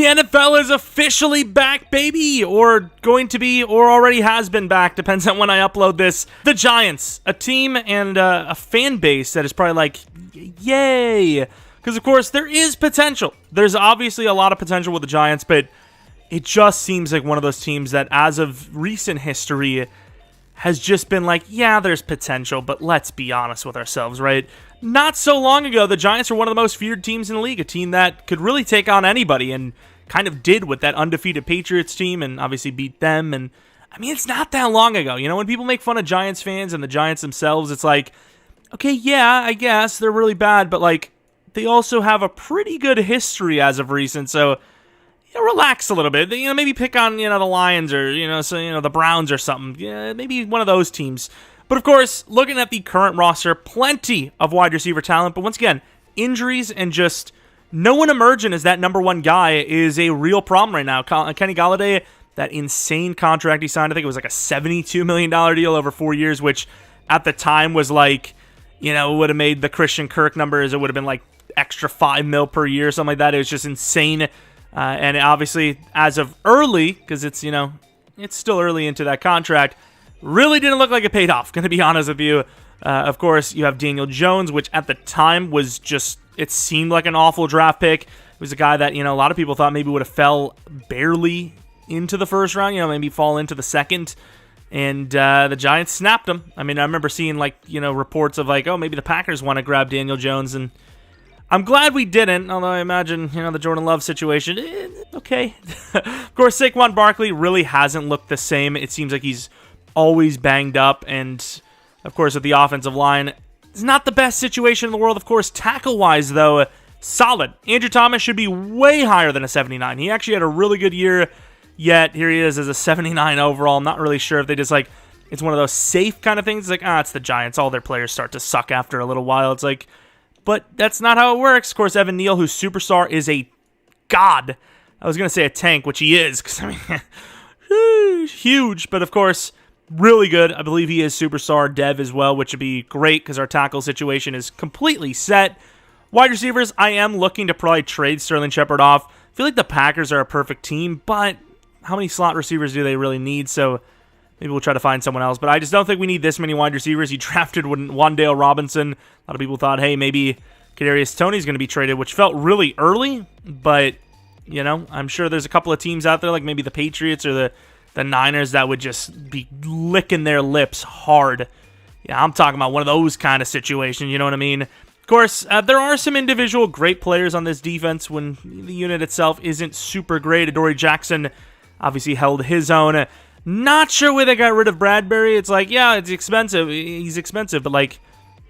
The NFL is officially back, baby, or going to be, or already has been back, depends on when I upload this. The Giants, a team and a fan base that is probably like, yay, because of course there is potential. There's obviously a lot of potential with the Giants, but it just seems like one of those teams that as of recent history has just been like, yeah, there's potential, but let's be honest with ourselves, right? Not so long ago, the Giants were one of the most feared teams in the league, a team that could really take on anybody and kind of did with that undefeated Patriots team and obviously beat them. And I mean, it's not that long ago. You know, when people make fun of Giants fans and the Giants themselves, it's like, okay, yeah, I guess they're really bad, but like they also have a pretty good history as of recent. So, you know, relax a little bit. You know, maybe pick on, you know, the Lions or, the Browns or something. Yeah, maybe one of those teams. But of course, looking at the current roster, plenty of wide receiver talent. But once again, injuries and just no one emerging as that number one guy is a real problem right now. Kenny Golladay, that insane contract he signed, I think it was like a $72 million deal over 4 years, which at the time was like, you know, it would have made the Christian Kirk numbers. It would have been like extra $5 million per year, or something like that. It was just insane. And obviously, as of early, because it's, you know, it's still early into that contract, really didn't look like it paid off, going to be honest with you. Of course, you have Daniel Jones, which at the time was just, it seemed like an awful draft pick. It was a guy that, you know, a lot of people thought maybe would have fell barely into the first round, you know, maybe fall into the second. And the Giants snapped him. I mean, I remember seeing, like, you know, reports of like, oh, maybe the Packers want to grab Daniel Jones, and I'm glad we didn't, although I imagine, you know, the Jordan Love situation, okay. Of course, Saquon Barkley really hasn't looked the same. It seems like he's always banged up, and of course with the offensive line, it's not the best situation in the world. Of course, tackle-wise, though, solid. Andrew Thomas should be way higher than a 79. He actually had a really good year, yet here he is as a 79 overall. I'm not really sure if they just, like, it's one of those safe kind of things. It's like, it's the Giants. All their players start to suck after a little while. It's like, but that's not how it works. Of course, Evan Neal, who's superstar, is a god. I was going to say a tank, which he is, because, I mean, huge, but of course, really good. I believe he is superstar dev as well, which would be great because our tackle situation is completely set. Wide receivers, I am looking to probably trade Sterling Shepard off. I feel like the Packers are a perfect team, but how many slot receivers do they really need? So maybe we'll try to find someone else. But I just don't think we need this many wide receivers. He drafted Wan'Dale Robinson. A lot of people thought, hey, maybe Kadarius Toney is going to be traded, which felt really early. But, you know, I'm sure there's a couple of teams out there, like maybe the Patriots or the Niners, that would just be licking their lips hard. Yeah, I'm talking about one of those kind of situations, you know what I mean? Of course, there are some individual great players on this defense when the unit itself isn't super great. Adoree Jackson obviously held his own. Not sure where they got rid of Bradbury. It's like, yeah, it's expensive. He's expensive, but, like,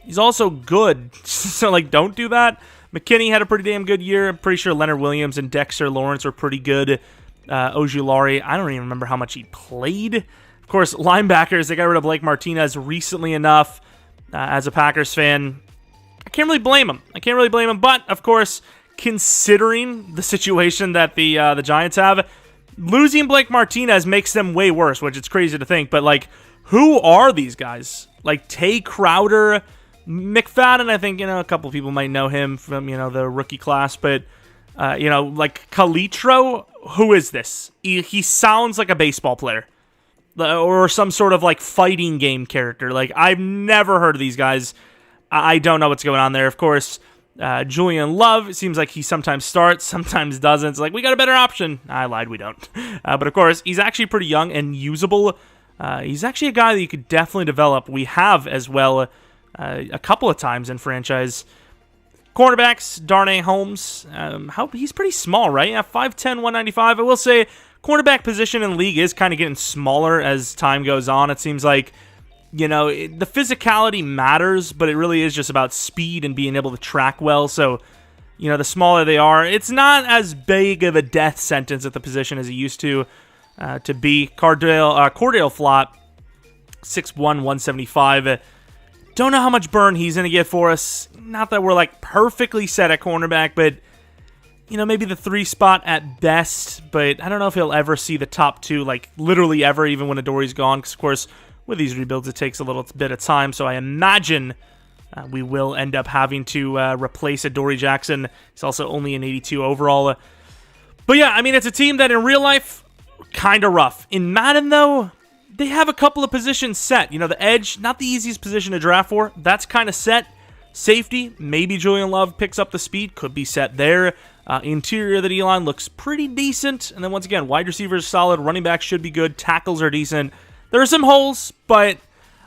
he's also good. So, like, don't do that. McKinney had a pretty damn good year. I'm pretty sure Leonard Williams and Dexter Lawrence were pretty good. Ojulari, I don't even remember how much he played. Of course, linebackers, they got rid of Blake Martinez recently enough. As a Packers fan, I can't really blame him. But, of course, considering the situation that the Giants have, losing Blake Martinez makes them way worse, which it's crazy to think. But, like, who are these guys? Like, Tay Crowder, McFadden, I think, you know, a couple of people might know him from, you know, the rookie class. But, you know, like, Calitro, who is this? He sounds like a baseball player. Or some sort of, like, fighting game character. Like, I've never heard of these guys. I don't know what's going on there. Of course, Julian Love, it seems like he sometimes starts, sometimes doesn't. It's like, we got a better option. I lied, we don't. But of course, he's actually pretty young and usable. He's actually a guy that you could definitely develop. We have as well a couple of times in franchise. Cornerbacks, Darnay Holmes. He's pretty small, right? Yeah, 5'10", 195. I will say, cornerback position in the league is kind of getting smaller as time goes on. It seems like, you know, the physicality matters, but it really is just about speed and being able to track well. So, you know, the smaller they are, it's not as big of a death sentence at the position as it used to be. Cordell Flott, 6'1", 175. Don't know how much burn he's going to get for us. Not that we're, like, perfectly set at cornerback, but, you know, maybe the 3 spot at best. But I don't know if he'll ever see the top 2, like, literally ever, even when Adoree's gone. Because, of course, with these rebuilds, it takes a little bit of time. So I imagine we will end up having to replace Adoree Jackson. He's also only an 82 overall. But yeah, I mean, it's a team that in real life, kind of rough. In Madden, though, they have a couple of positions set. You know, the edge, not the easiest position to draft for. That's kind of set. Safety, maybe Julian Love picks up the speed. Could be set there. Interior of the D-line looks pretty decent. And then once again, wide receivers solid. Running back should be good. Tackles are decent. There are some holes, but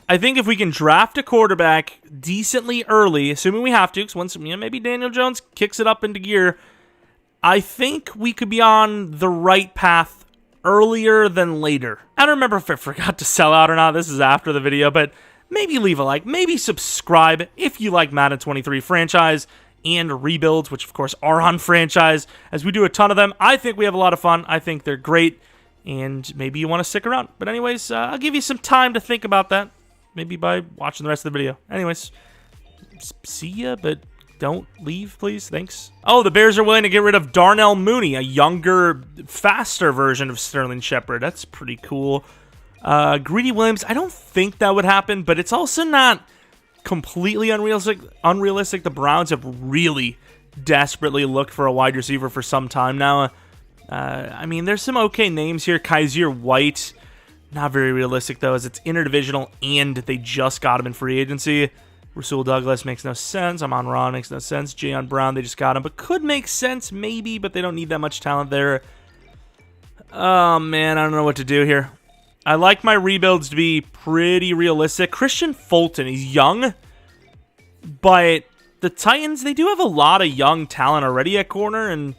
I think if we can draft a quarterback decently early, assuming we have to, because once maybe Daniel Jones kicks it up into gear, I think we could be on the right path earlier than later. I don't remember if I forgot to sell out or not. This is after the video, but maybe leave a like, maybe subscribe if you like Madden 23 franchise and rebuilds, which of course are on franchise, as we do a ton of them. I think we have a lot of fun. I think they're great, and maybe you want to stick around. But anyways, I'll give you some time to think about that, maybe by watching the rest of the video. Anyways, see ya, but don't leave, please. Thanks. Oh, the Bears are willing to get rid of Darnell Mooney, a younger, faster version of Sterling Shepard. That's pretty cool. Greedy Williams, I don't think that would happen, but it's also not completely unrealistic. The Browns have really desperately looked for a wide receiver for some time now. I mean, there's some okay names here. Kaiser White, not very realistic, though, as it's interdivisional, and they just got him in free agency. Rasul Douglas makes no sense. Amon Ra makes no sense. Jayon Brown, they just got him, but could make sense, maybe, but they don't need that much talent there. Oh, man, I don't know what to do here. I like my rebuilds to be pretty realistic. Christian Fulton, he's young, but the Titans, they do have a lot of young talent already at corner, and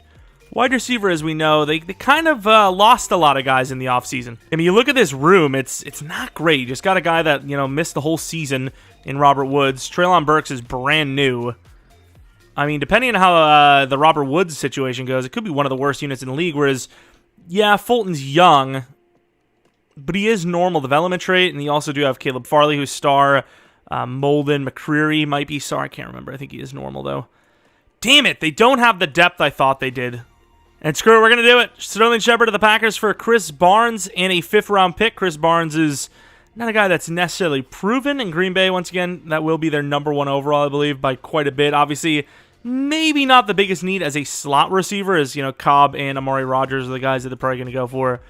wide receiver, as we know, they kind of lost a lot of guys in the offseason. I mean, you look at this room, it's not great. You just got a guy that, missed the whole season in Robert Woods. Treylon Burks is brand new. I mean, depending on how the Robert Woods situation goes, it could be one of the worst units in the league, whereas, yeah, Fulton's young, but he is normal development trait, and you also do have Caleb Farley, who's star. Molden McCreary might be star. I can't remember. I think he is normal, though. Damn it, they don't have the depth I thought they did. And screw it, we're going to do it. Sterling Shepard to the Packers for Chris Barnes and a 5th-round pick. Chris Barnes is not a guy that's necessarily proven in Green Bay. Once again, that will be their number 1 overall, I believe, by quite a bit. Obviously, maybe not the biggest need as a slot receiver, as, Cobb and Amari Rodgers are the guys that they're probably going to go for,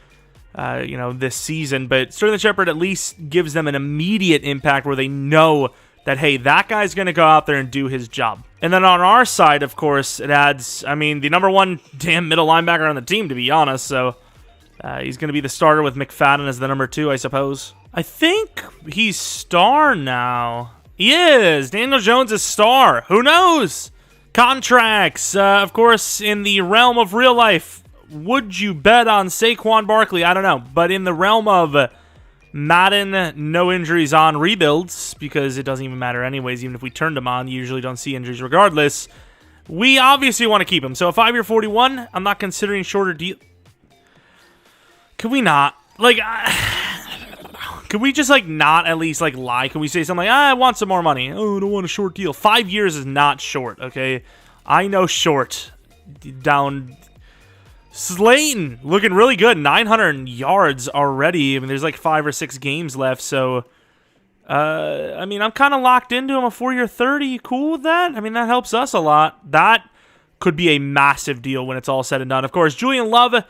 this season. But Sterling Shepard at least gives them an immediate impact where they know that, hey, that guy's going to go out there and do his job. And then on our side, of course, it adds, the number 1 damn middle linebacker on the team, to be honest. So he's going to be the starter with McFadden as the number 2, I suppose. I think he's star now. He is. Daniel Jones is star. Who knows? Contracts. Of course, in the realm of real life, would you bet on Saquon Barkley? I don't know. But in the realm of Madden, no injuries on rebuilds, because it doesn't even matter anyways. Even if we turned them on, you usually don't see injuries regardless. We obviously want to keep him. So a 5-year 41, I'm not considering shorter deal. Can we not? Can we just, not at least, lie? Can we say something like, I want some more money. Oh, I don't want a short deal. 5 years is not short, okay? I know short. Down. Slayton, looking really good. 900 yards already. I mean, there's 5 or 6 games left, so... I'm kind of locked into him. A 4-year 30. You cool with that? I mean, that helps us a lot. That could be a massive deal when it's all said and done. Of course, Julian Love,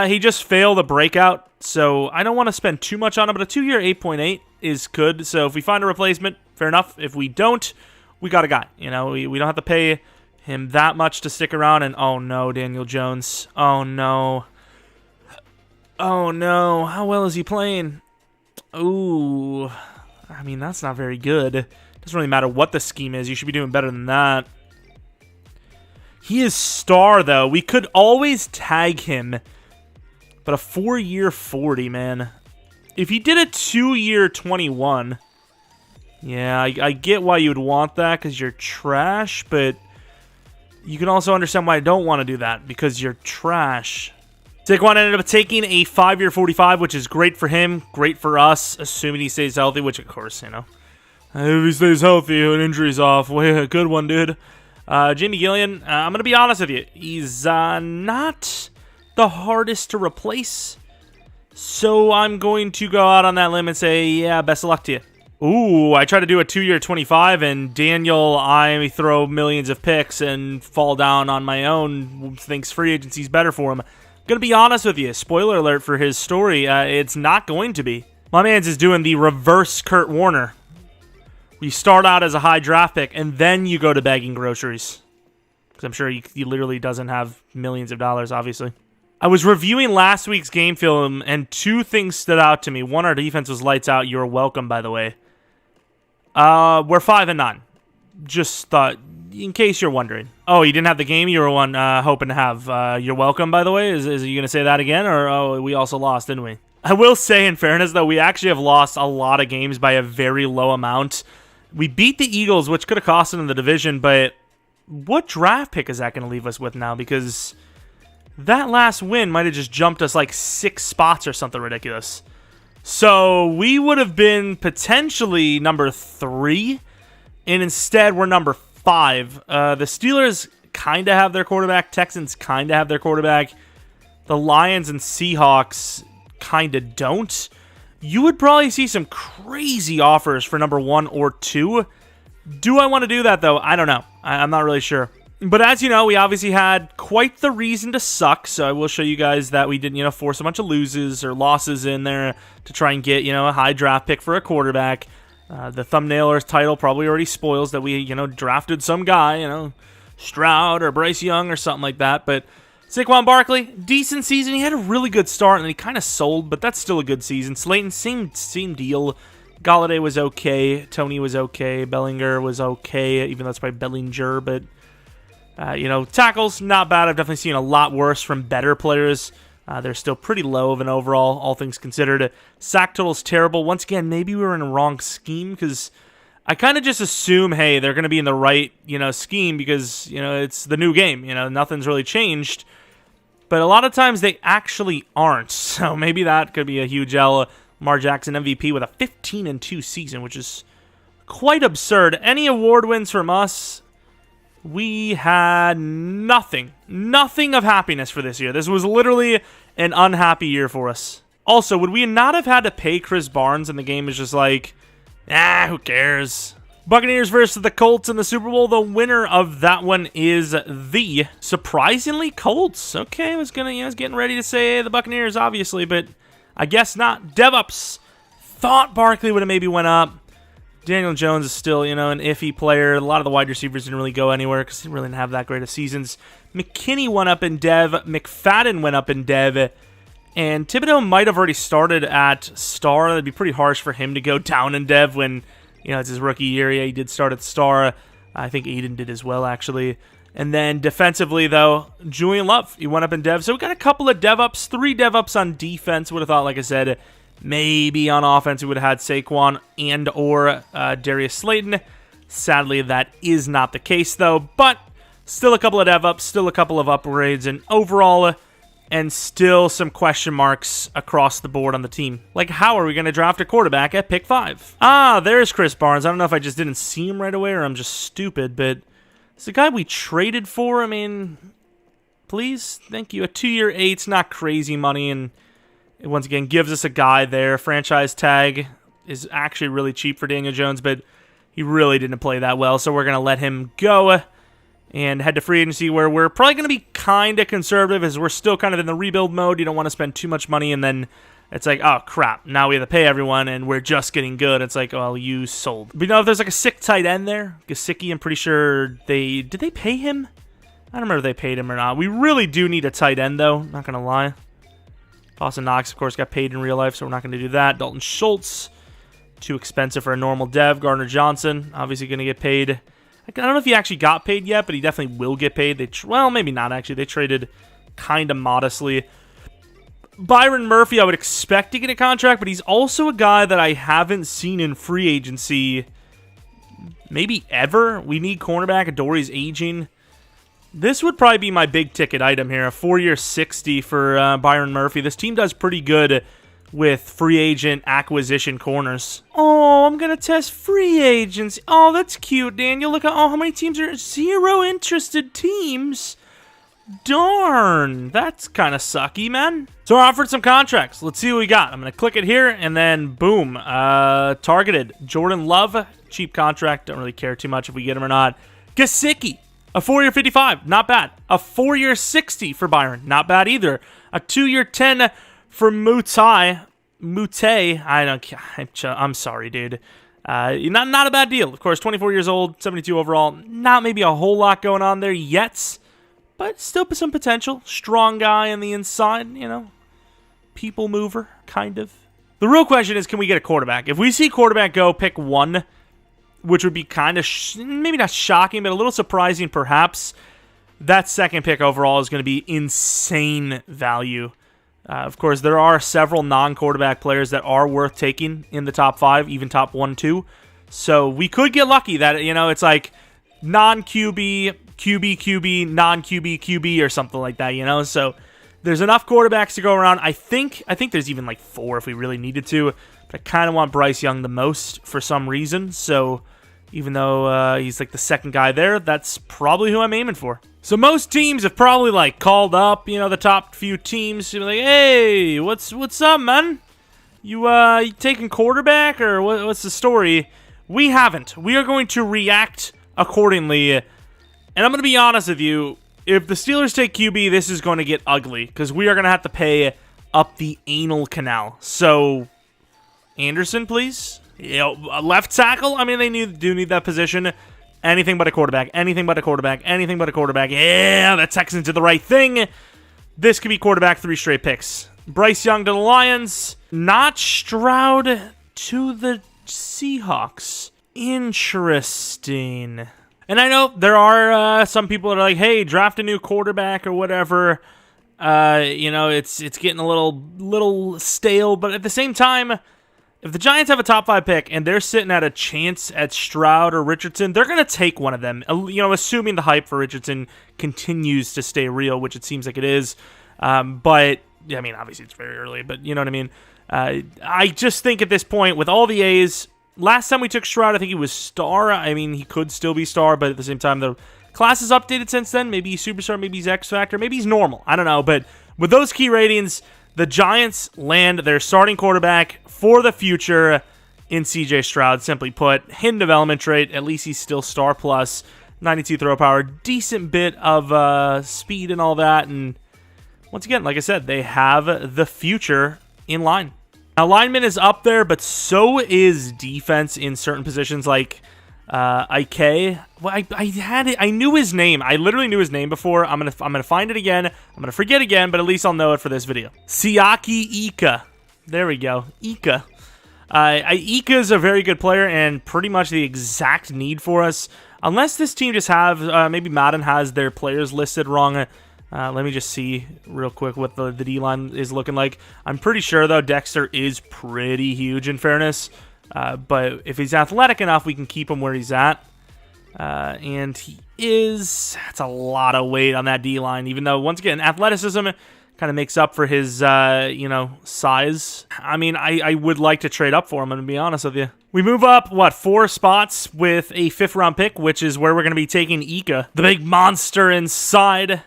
he just failed a breakout, so I don't want to spend too much on him, but a 2-year 8.8 is good. So if we find a replacement, fair enough. If we don't, we got a guy. We don't have to pay him that much to stick around. And oh no, Daniel Jones. Oh no. Oh no. How well is he playing? Ooh. I mean, that's not very good. Doesn't really matter what the scheme is. You should be doing better than that. He is star, though. We could always tag him. But a 4-year 40, man. If he did a 2-year 21, yeah, I get why you would want that because you're trash, but you can also understand why I don't want to do that because you're trash. Saquon ended up taking a 5-year 45, which is great for him, great for us, assuming he stays healthy, which, of course, if he stays healthy, an injury's off. Well, a good one, dude. Jamie Gillian, I'm going to be honest with you. He's not the hardest to replace, so I'm going to go out on that limb and say, yeah, best of luck to you. Ooh, I try to do a 2-year 25, and Daniel, I throw millions of picks and fall down on my own, thinks free agency's better for him. Gonna be honest with you, spoiler alert for his story, it's not going to be. My man's is doing the reverse Kurt Warner. You start out as a high draft pick, and then you go to begging groceries. Because I'm sure he literally doesn't have millions of dollars, obviously. I was reviewing last week's game film, and 2 things stood out to me. One, our defense was lights out. You're welcome, by the way. We're 5-9. Just thought, in case you're wondering. Oh, you didn't have the game you were hoping to have. You're welcome, by the way. Is you going to say that again? Or, oh, we also lost, didn't we? I will say, in fairness, though, we actually have lost a lot of games by a very low amount. We beat the Eagles, which could have cost them the division, but what draft pick is that going to leave us with now? Because that last win might have just jumped us like 6 spots or something ridiculous. So we would have been potentially number 3, and instead we're number 5. The Steelers kind of have their quarterback. Texans kind of have their quarterback. The Lions and Seahawks kind of don't. You would probably see some crazy offers for number 1 or 2. Do I want to do that, though? I don't know. I'm not really sure. But as you know, we obviously had quite the reason to suck, so I will show you guys that we didn't, force a bunch of losses in there to try and get, a high draft pick for a quarterback. The thumbnail or title probably already spoils that we, drafted some guy, Stroud or Bryce Young or something like that. But Saquon Barkley, decent season. He had a really good start, and then he kind of sold, but that's still a good season. Slayton, same deal. Galladay was okay. Toney was okay. Bellinger was okay, even though it's probably Bellinger, but... tackles, not bad. I've definitely seen a lot worse from better players. They're still pretty low of an overall, all things considered. Sack total's terrible. Once again, maybe we were in a wrong scheme because I kind of just assume, hey, they're going to be in the right, scheme because, it's the new game. Nothing's really changed. But a lot of times they actually aren't. So maybe that could be a huge L. Lamar Jackson MVP with a 15-2 season, which is quite absurd. Any award wins from us... We had nothing of happiness for this year. This was literally an unhappy year for us. Also, would we not have had to pay Chris Barnes and the game is just like, who cares? Buccaneers versus the Colts in the Super Bowl. The winner of that one is the surprisingly Colts. Okay, I was getting ready to say the Buccaneers, obviously, but I guess not. DevUps thought Barkley would have maybe went up. Daniel Jones is still, an iffy player. A lot of the wide receivers didn't really go anywhere because he really didn't have that great of seasons. McKinney went up in Dev. McFadden went up in Dev. And Thibodeau might have already started at Star. That'd be pretty harsh for him to go down in Dev when, it's his rookie year. Yeah, he did start at Star. I think Aiden did as well, actually. And then defensively, though, Julian Love, he went up in Dev. So we got a couple of Dev-ups, 3 Dev-ups on defense. Would have thought, like I said, maybe on offense we would have had Saquon and or Darius Slayton. Sadly, that is not the case, though. But still a couple of dev-ups, still a couple of upgrades, and overall, and still some question marks across the board on the team. Like, how are we going to draft a quarterback at pick 5? There's Chris Barnes. I don't know if I just didn't see him right away or I'm just stupid, but it's the guy we traded for. I mean, please, thank you. A 2-year 8's not crazy money, and it once again gives us a guy there. Franchise tag is actually really cheap for Daniel Jones, but he really didn't play that well, so we're going to let him go and head to free agency, where we're probably going to be kind of conservative as we're still kind of in the rebuild mode. You don't want to spend too much money, and then it's like, oh, crap, now we have to pay everyone, and we're just getting good. It's like, well, you sold. But if there's like a sick tight end there, Gesicki, I'm pretty sure did they pay him? I don't remember if they paid him or not. We really do need a tight end, though, not going to lie. Dawson Knox, of course, got paid in real life, so we're not going to do that. Dalton Schultz, too expensive for a normal dev. Gardner Johnson, obviously going to get paid. I don't know if he actually got paid yet, but he definitely will get paid. Well, maybe not, actually. They traded kind of modestly. Byron Murphy, I would expect to get a contract, but he's also a guy that I haven't seen in free agency maybe ever. We need cornerback. Adori's aging. This would probably be my big ticket item here, a 4-year 60 for Byron Murphy. This team does pretty good with free agent acquisition corners. Oh, I'm going to test free agents. Oh, that's cute, Daniel. Look at how many teams are 0 interested teams. Darn, that's kind of sucky, man. So I offered some contracts. Let's see what we got. I'm going to click it here, and then boom. Targeted. Jordan Love, cheap contract. Don't really care too much if we get him or not. Gesicki, a 4-year 55, not bad. A 4-year 60 for Byron, not bad either. A 2-year 10 for Mute. I'm sorry, dude. Not a bad deal. Of course, 24 years old, 72 overall. Not maybe a whole lot going on there yet, but still some potential. Strong guy on the inside, you know. People mover, kind of. The real question is, can we get a quarterback? If we see quarterback go, pick one, which would be kind of, maybe not shocking, but a little surprising perhaps, that second pick overall is going to be insane value. Of course, there are several non-quarterback players that are worth taking in the top 5, even top 1, 2. So we could get lucky that, you know, it's like non-QB, QB, non-QB, QB, or something like that, you know? So there's enough quarterbacks to go around. I think there's even like 4 if we really needed to. But I kind of want Bryce Young the most for some reason. So even though he's like the second guy there, that's probably who I'm aiming for. So most teams have probably like called up, you know, the top few teams to be like, hey, what's up, man? You taking quarterback or what's the story? We haven't. We are going to react accordingly. And I'm going to be honest with you, if the Steelers take QB, this is going to get ugly because we are going to have to pay up the anal canal. So Anderson, please. You know, left tackle. I mean, they do need that position. Anything but a quarterback. Anything but a quarterback. Anything but a quarterback. Yeah, the Texans did the right thing. This could be quarterback 3 straight picks. Bryce Young to the Lions. Not Stroud to the Seahawks. Interesting. And I know there are some people that are like, hey, draft a new quarterback or whatever. You know, it's getting a little stale. But at the same time, if the Giants have a top 5 pick and they're sitting at a chance at Stroud or Richardson, they're going to take one of them, you know, assuming the hype for Richardson continues to stay real, which it seems like it is. But, I mean, obviously it's very early, but you know what I mean? I just think at this point, with all the A's, last time we took Stroud, I think he was star. I mean, he could still be star, but at the same time, the class is updated since then. Maybe he's superstar, maybe he's X Factor, maybe he's normal. I don't know, but with those key ratings, the Giants land their starting quarterback for the future in CJ Stroud. Simply put, hidden development trait. At least he's still star plus. 92 throw power. Decent bit of speed and all that. And once again, like I said, they have the future in line. Now, lineman is up there, but so is defense in certain positions like IK. Well, I knew his name. I literally knew his name before. I'm gonna find it again. I'm gonna forget again, but at least I'll know it for this video. Siaki Ika. There we go. Ika. Ika is a very good player and pretty much the exact need for us. Unless this team just have maybe Madden has their players listed wrong. Let me just see real quick what the D-line is looking like. I'm pretty sure, though, Dexter is pretty huge in fairness. But if he's athletic enough, we can keep him where he's at. And he is. That's a lot of weight on that D-line, even though, once again, athleticism kind of makes up for his, you know, size. I mean, I would like to trade up for him, I'm going to be honest with you. We move up, 4 spots with a 5th-round pick, which is where we're going to be taking Ika, the big monster inside.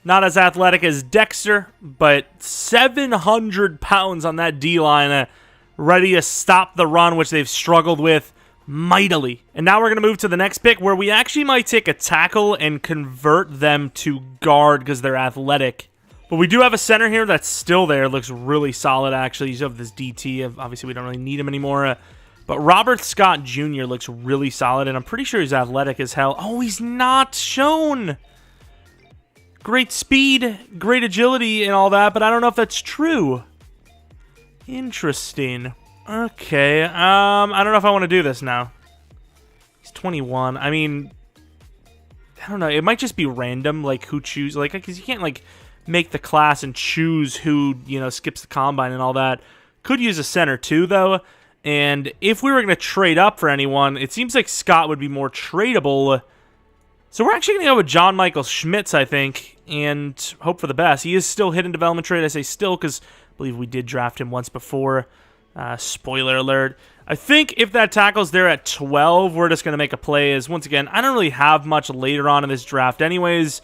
Not as athletic as Dexter, but 700 pounds on that D-line, ready to stop the run, which they've struggled with mightily. And now we're going to move to the next pick, where we actually might take a tackle and convert them to guard because they're athletic. But we do have a center here that's still there. Looks really solid, actually. You have this DT. Obviously, we don't really need him anymore. But Robert Scott Jr. looks really solid, and I'm pretty sure he's athletic as hell. Oh, he's not shown. Great speed, great agility, and all that, but I don't know if that's true. Interesting. Okay, I don't know if I want to do this now. He's 21. I mean, I don't know. It might just be random, like, who choose. Like, because you can't, like, make the class and choose who, you know, skips the combine and all that. Could use a center, too, though. And if we were going to trade up for anyone, it seems like Scott would be more tradable. So we're actually going to go with John Michael Schmitz, I think, and hope for the best. He is still hidden development trade. I say still because I believe we did draft him once before. Spoiler alert. I think if that tackle's there at 12, we're just going to make a play. As once again, I don't really have much later on in this draft anyways.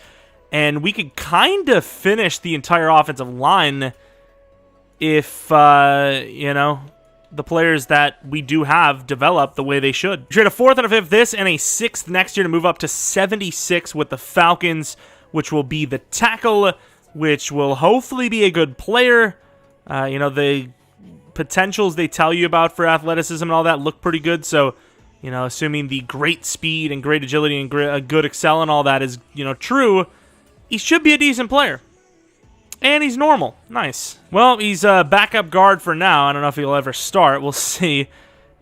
And we could kind of finish the entire offensive line if, the players that we do have develop the way they should. Trade a 4th and a 5th this and a 6th next year to move up to 76 with the Falcons, which will be the tackle, which will hopefully be a good player. The potentials they tell you about for athleticism and all that look pretty good. So, assuming the great speed and great agility and good excel and all that is, true, he should be a decent player. And he's normal. Nice. Well, he's a backup guard for now. I don't know if he'll ever start. We'll see.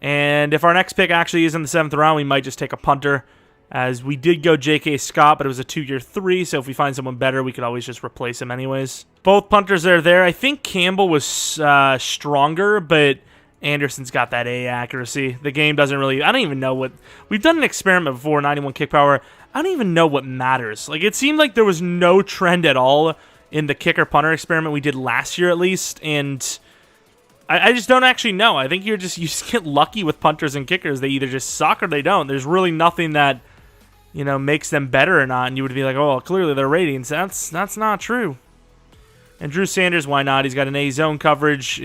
And if our next pick actually is in the 7th round, we might just take a punter, as we did go J.K. Scott, but it was a 2-year 3, so if we find someone better, we could always just replace him anyways. Both punters are there. I think Campbell was stronger, but Anderson's got that A accuracy. The game doesn't really... I don't even know what... We've done an experiment before, 91 kick power. I don't even know what matters. Like, it seemed like there was no trend at all in the kicker-punter experiment we did last year, at least, and I just don't actually know. I think you just get lucky with punters and kickers. They either just suck or they don't. There's really nothing that, makes them better or not, and you would be like, oh, clearly their ratings. That's not true. And Drew Sanders, why not? He's got an A zone coverage.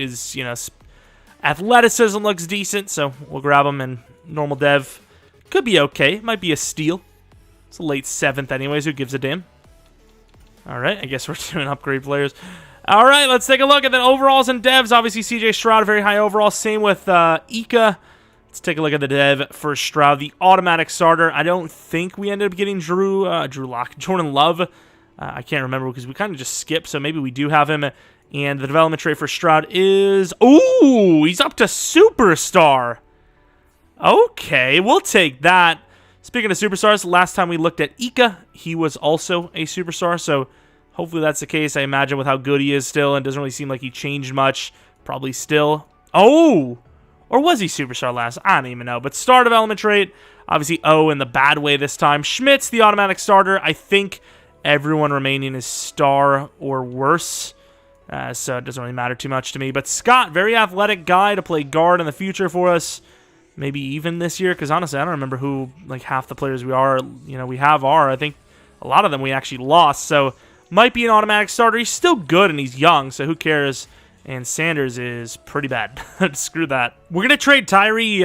Athleticism looks decent, so we'll grab him, and normal dev could be okay. Might be a steal. It's a late 7th anyways. Who gives a damn? All right, I guess we're doing upgrade players. All right, let's take a look at the overalls and devs. Obviously, C.J. Stroud, very high overall. Same with Ika. Let's take a look at the dev for Stroud, the automatic starter. I don't think we ended up getting Jordan Love. I can't remember because we kind of just skipped, so maybe we do have him. And the development trait for Stroud is... Ooh, he's up to superstar. Okay, we'll take that. Speaking of superstars, last time we looked at Ika, he was also a superstar, so hopefully that's the case. I imagine with how good he is still, and doesn't really seem like he changed much. Probably still. Oh! Or was he superstar last? I don't even know. But star development trait, obviously O in the bad way this time. Schmidt's the automatic starter. I think everyone remaining is star or worse, so it doesn't really matter too much to me. But Scott, very athletic guy to play guard in the future for us. Maybe even this year, because honestly, I don't remember who, half the players we have are. I think a lot of them we actually lost, so might be an automatic starter. He's still good, and he's young, so who cares? And Sanders is pretty bad. Screw that. We're going to trade Tyree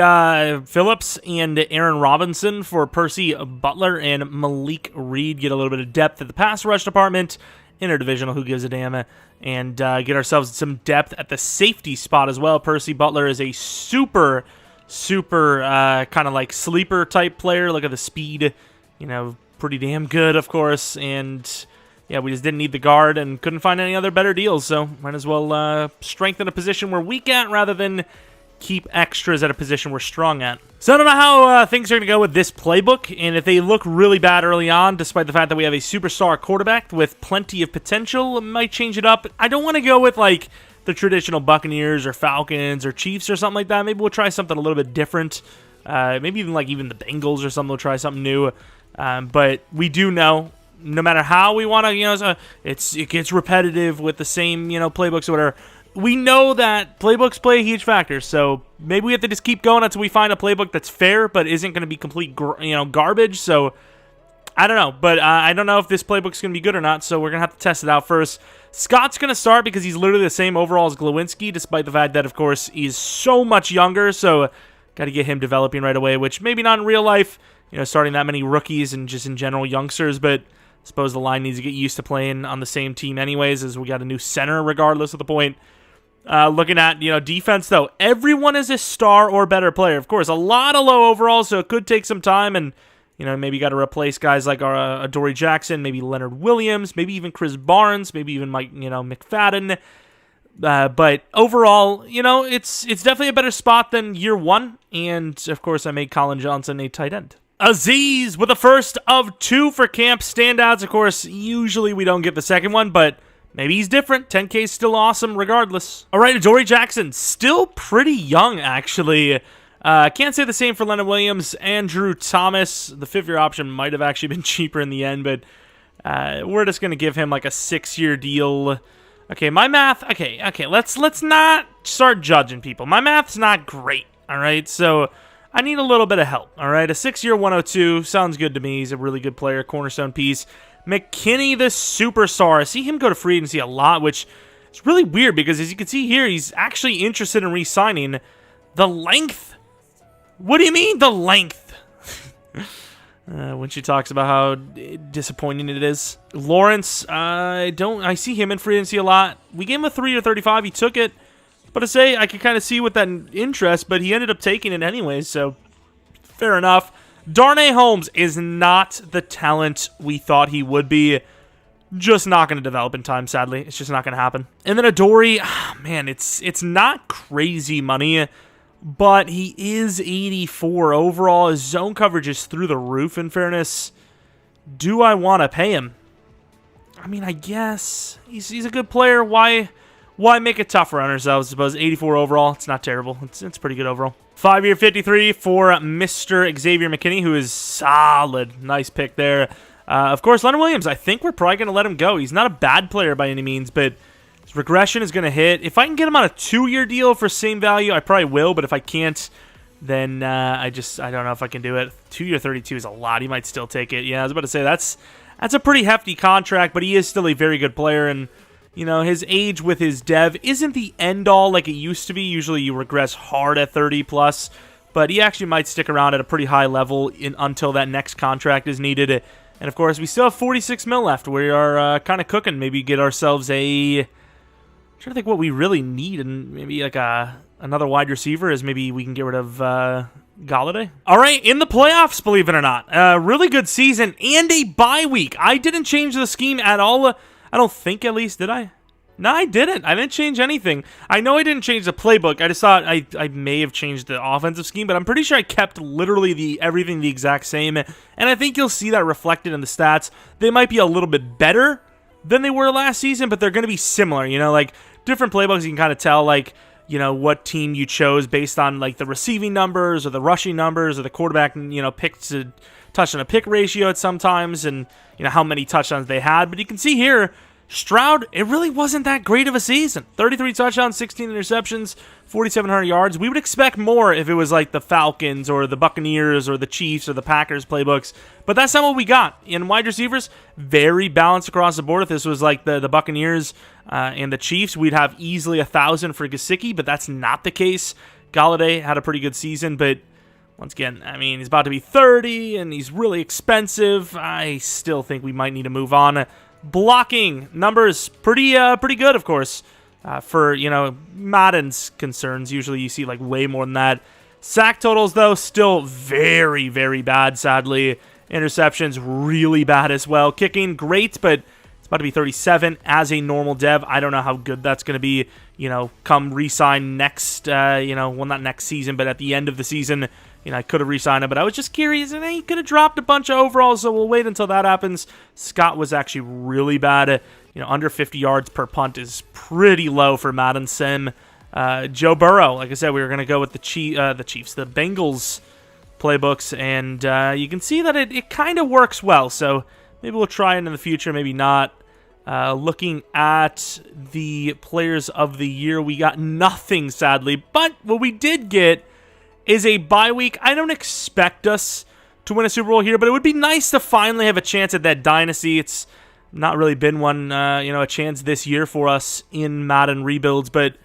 Phillips and Aaron Robinson for Percy Butler and Malik Reed. Get a little bit of depth at the pass rush department. Interdivisional, who gives a damn? And get ourselves some depth at the safety spot as well. Percy Butler is a super kind of like sleeper type player. Look at the speed, pretty damn good, of course. And yeah, we just didn't need the guard and couldn't find any other better deals, so might as well strengthen a position we're weak at rather than keep extras at a position we're strong at. So I don't know how things are going to go with this playbook, and if they look really bad early on, despite the fact that we have a superstar quarterback with plenty of potential, might change it up. I don't want to go with the traditional Buccaneers or Falcons or Chiefs or something like that. Maybe we'll try something a little bit different. Maybe even the Bengals or something. We'll try something new. But we do know, no matter how we want to, it gets repetitive with the same, playbooks or whatever. We know that playbooks play a huge factor. So maybe we have to just keep going until we find a playbook that's fair, but isn't going to be complete, garbage. So I don't know. But I don't know if this playbook's going to be good or not. So we're going to have to test it out first. Scott's going to start because he's literally the same overall as Glowinski, despite the fact that, of course, he's so much younger. So got to get him developing right away, which maybe not in real life, starting that many rookies and just in general youngsters. But I suppose the line needs to get used to playing on the same team anyways, as we got a new center regardless of the point. Looking at, defense, though, everyone is a star or better player. Of course, a lot of low overall, so it could take some time. And, maybe got to replace guys like Adoree Jackson, maybe Leonard Williams, maybe even Chris Barnes, maybe even Mike, McFadden. But overall, it's definitely a better spot than year one. And, of course, I made Colin Johnson a tight end. Aziz with the first of 2 for camp standouts. Of course, usually we don't get the second one, but maybe he's different. 10K is still awesome regardless. All right, Adoree Jackson, still pretty young, actually. Can't say the same for Leonard Williams. Andrew Thomas, the 5th-year option might have actually been cheaper in the end, but we're just going to give him like a 6-year deal. Okay, my math, okay, let's not start judging people. My math's not great, all right? So I need a little bit of help, all right? A 6-year 102 sounds good to me. He's a really good player, cornerstone piece. McKinney, the superstar. I see him go to free agency a lot, which is really weird because as you can see here, he's actually interested in re-signing. The length? What do you mean, the length? When she talks about how disappointing it is. Lawrence, I see him in free agency a lot. We gave him a 3 or 35. He took it. But to say, I could kind of see with that interest, but he ended up taking it anyways, so fair enough. Darnay Holmes is not the talent we thought he would be. Just not going to develop in time, sadly. It's just not going to happen. And then Adoree, man, it's not crazy money, but he is 84 overall. His zone coverage is through the roof, in fairness. Do I want to pay him? I mean, I guess. He's a good player. Why make it tougher on ourselves? I suppose 84 overall. It's not terrible. It's pretty good overall. 5-year 53 for Mr. Xavier McKinney, who is solid. Nice pick there. Of course, Leonard Williams, I think we're probably going to let him go. He's not a bad player by any means, but his regression is going to hit. If I can get him on a 2-year deal for same value, I probably will, but if I can't, then I don't know if I can do it. 2-year 32 is a lot. He might still take it. Yeah, I was about to say, that's a pretty hefty contract, but he is still a very good player, and you know, his age with his dev isn't the end-all like it used to be. Usually you regress hard at 30+, but he actually might stick around at a pretty high level until that next contract is needed. And, of course, we still have 46 mil left. We are kind of cooking. Maybe get ourselves I'm trying to think what we really need, and maybe like another wide receiver is maybe we can get rid of Galladay. All right, in the playoffs, believe it or not. Really good season and a bye week. I didn't change the scheme at all. I don't think, at least, did I? No, I didn't. I didn't change anything. I know I didn't change the playbook. I just thought I may have changed the offensive scheme, but I'm pretty sure I kept literally everything the exact same, and I think you'll see that reflected in the stats. They might be a little bit better than they were last season, but they're going to be similar. You know, like, different playbooks, you can kind of tell, like, you know, what team you chose based on, like, the receiving numbers or the rushing numbers or the quarterback, you know, picked to touchdown to pick ratio at sometimes, and you know how many touchdowns they had. But you can see here, Stroud, it really wasn't that great of a season. 33 touchdowns, 16 interceptions, 4,700 yards. We would expect more if it was like the Falcons or the Buccaneers or the Chiefs or the Packers playbooks, but that's not what we got. In wide receivers, very balanced across the board. If this was like the Buccaneers and the Chiefs, we'd have easily 1,000 for Gesicki, but that's not the case. Galladay had a pretty good season, but once again, I mean, he's about to be 30, and he's really expensive. I still think we might need to move on. Blocking numbers, pretty good, of course, for, you know, Madden's concerns. Usually you see, like, way more than that. Sack totals, though, still very, very bad, sadly. Interceptions, really bad as well. Kicking, great, but it's about to be 37 as a normal dev. I don't know how good that's going to be, you know, come re-sign next, well, not next season, but at the end of the season. You know, I could have re-signed him, but I was just curious, and he could have dropped a bunch of overalls, so we'll wait until that happens. Scott was actually really bad. You know, under 50 yards per punt is pretty low for Madden Sim. Joe Burrow, like I said, we were going to go with the Bengals playbooks, and you can see that it kind of works well, so maybe we'll try it in the future, maybe not. Looking at the players of the year, we got nothing, sadly, but what we did get is a bye week. I don't expect us to win a Super Bowl here, but it would be nice to finally have a chance at that dynasty. It's not really been one, a chance this year for us in Madden rebuilds, but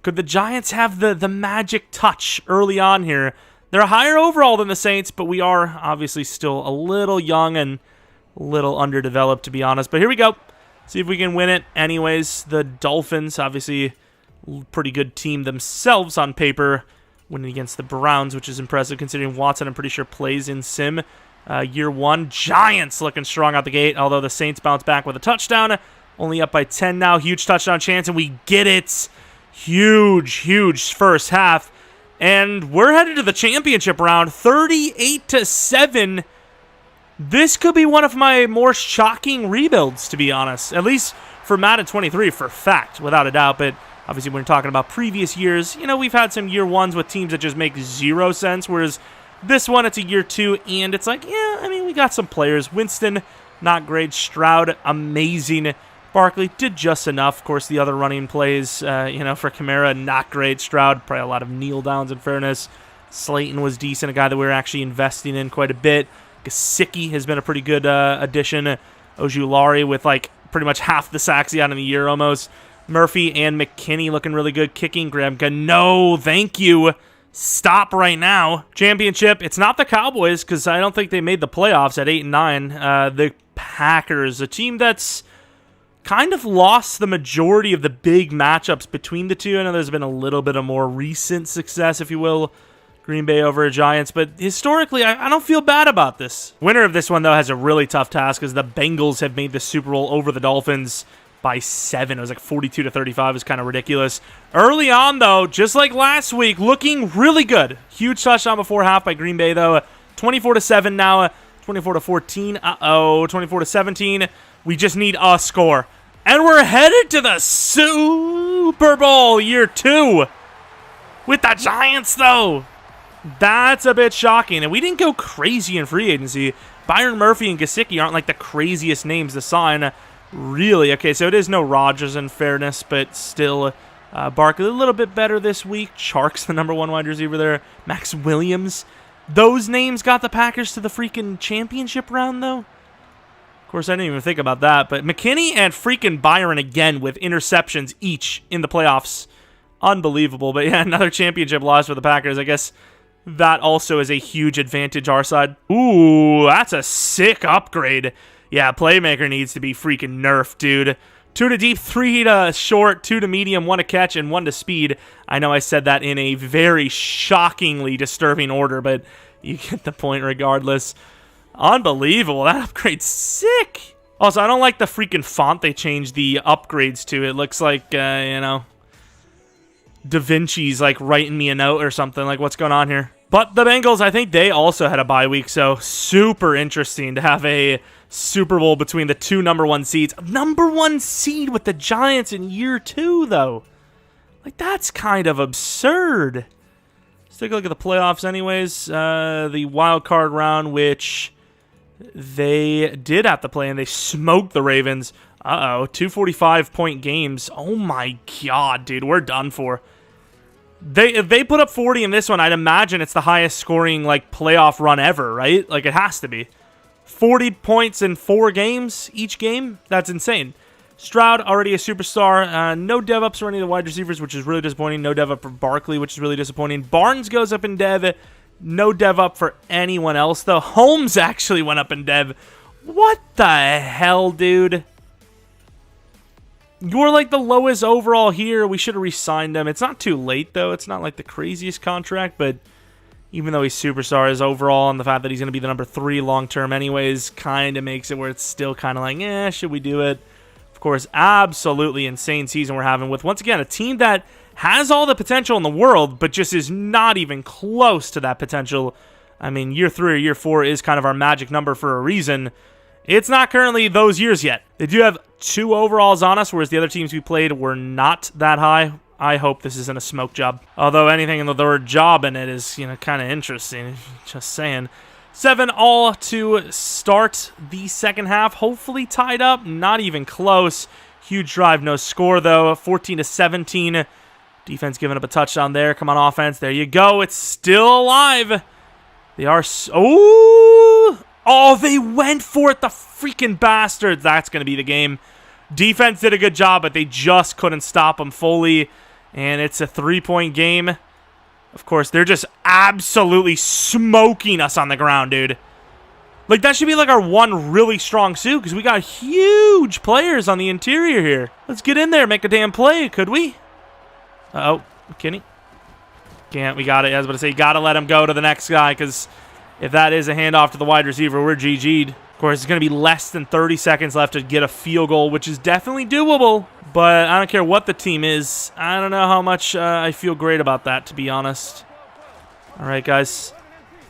could the Giants have the magic touch early on here? They're a higher overall than the Saints, but we are obviously still a little young and a little underdeveloped, to be honest. But here we go. See if we can win it. Anyways, the Dolphins, obviously pretty good team themselves on paper, winning against the Browns, which is impressive considering Watson, I'm pretty sure, plays in Sim. Year one, Giants looking strong out the gate, although the Saints bounce back with a touchdown. Only up by 10 now. Huge touchdown chance, and we get it. Huge first half. And we're headed to the championship round, 38-7. This could be one of my more shocking rebuilds, to be honest. At least for Madden 23, for fact, without a doubt. But obviously, when we're talking about previous years, you know, we've had some year ones with teams that just make zero sense, whereas this one, it's a year two, and it's like, yeah, I mean, we got some players. Winston, not great. Stroud, amazing. Barkley did just enough. Of course, the other running plays, for Kamara, not great. Stroud, probably a lot of kneel downs, in fairness. Slayton was decent, a guy that we were actually investing in quite a bit. Gesicki has been a pretty good addition. Ojulari with like pretty much half the sacks he had in the year almost. Murphy and McKinney looking really good. Kicking, Graham. No, thank you. Stop right now. Championship. It's not the Cowboys because I don't think they made the playoffs at 8-9. The Packers, a team that's kind of lost the majority of the big matchups between the two. I know there's been a little bit of more recent success, if you will. Green Bay over Giants, but historically, I don't feel bad about this. Winner of this one, though, has a really tough task because the Bengals have made the Super Bowl over the Dolphins by 7. It was like 42-35. It was kind of ridiculous. Early on, though, just like last week, looking really good. Huge touchdown before half by Green Bay, though. 24-7 now. 24-14. 24-17. We just need a score. And we're headed to the Super Bowl year 2 with the Giants, though. That's a bit shocking. And we didn't go crazy in free agency. Byron Murphy and Gesicki aren't like the craziest names to sign. Really? Okay, so it is no Rodgers in fairness, but still Barkley a little bit better this week. Chark's the number 1 wide receiver there. Max Williams. Those names got the Packers to the freaking championship round, though. Of course, I didn't even think about that. But McKinney and freaking Byron again with interceptions each in the playoffs. Unbelievable. But yeah, another championship loss for the Packers. I guess that also is a huge advantage our side. Ooh, that's a sick upgrade. Yeah, playmaker needs to be freaking nerfed, dude. 2 to deep, 3 to short, 2 to medium, 1 to catch, and 1 to speed. I know I said that in a very shockingly disturbing order, but you get the point regardless. Unbelievable. That upgrade's sick. Also, I don't like the freaking font they changed the upgrades to. It looks like, Da Vinci's like writing me a note or something. Like, what's going on here? But the Bengals, I think they also had a bye week, so super interesting to have a Super Bowl between the 2 number 1 seeds. Number 1 seed with the Giants in year 2, though. Like, that's kind of absurd. Let's take a look at the playoffs anyways. The wild card round, which they did have to play, and they smoked the Ravens. 2 45-point games. Oh, my God, dude. We're done for. If they put up 40 in this one, I'd imagine it's the highest scoring like playoff run ever, right? Like, it has to be. 40 points in 4 games each game? That's insane. Stroud, already a superstar. No dev ups for any of the wide receivers, which is really disappointing. No dev up for Barkley, which is really disappointing. Barnes goes up in dev. No dev up for anyone else, though. Holmes actually went up in dev. What the hell, dude? You're like the lowest overall here. We should have re-signed him. It's not too late, though. It's not like the craziest contract, but even though he's superstar, his overall and the fact that he's going to be the number 3 long-term anyways kind of makes it where it's still kind of like, should we do it? Of course, absolutely insane season we're having with, once again, a team that has all the potential in the world, but just is not even close to that potential. I mean, year 3 or year 4 is kind of our magic number for a reason. It's not currently those years yet. They do have 2 overalls on us, whereas the other teams we played were not that high. I hope this isn't a smoke job. Although anything in the word job in it is, kind of interesting. Just saying. 7 all to start the second half. Hopefully tied up. Not even close. Huge drive, no score, though. 14-17. Defense giving up a touchdown there. Come on, offense. There you go. It's still alive. They are... Oh, they went for it, the freaking bastards. That's going to be the game. Defense did a good job, but they just couldn't stop them fully. And it's a 3-point game. Of course, they're just absolutely smoking us on the ground, dude. Like, that should be like our one really strong suit, because we got huge players on the interior here. Let's get in there, make a damn play, could we? Uh-oh, McKinney. Can't, we got it. I was about to say, got to let him go to the next guy, because if that is a handoff to the wide receiver, we're GG'd. Of course, it's going to be less than 30 seconds left to get a field goal, which is definitely doable. But I don't care what the team is. I don't know how much I feel great about that, to be honest. All right, guys.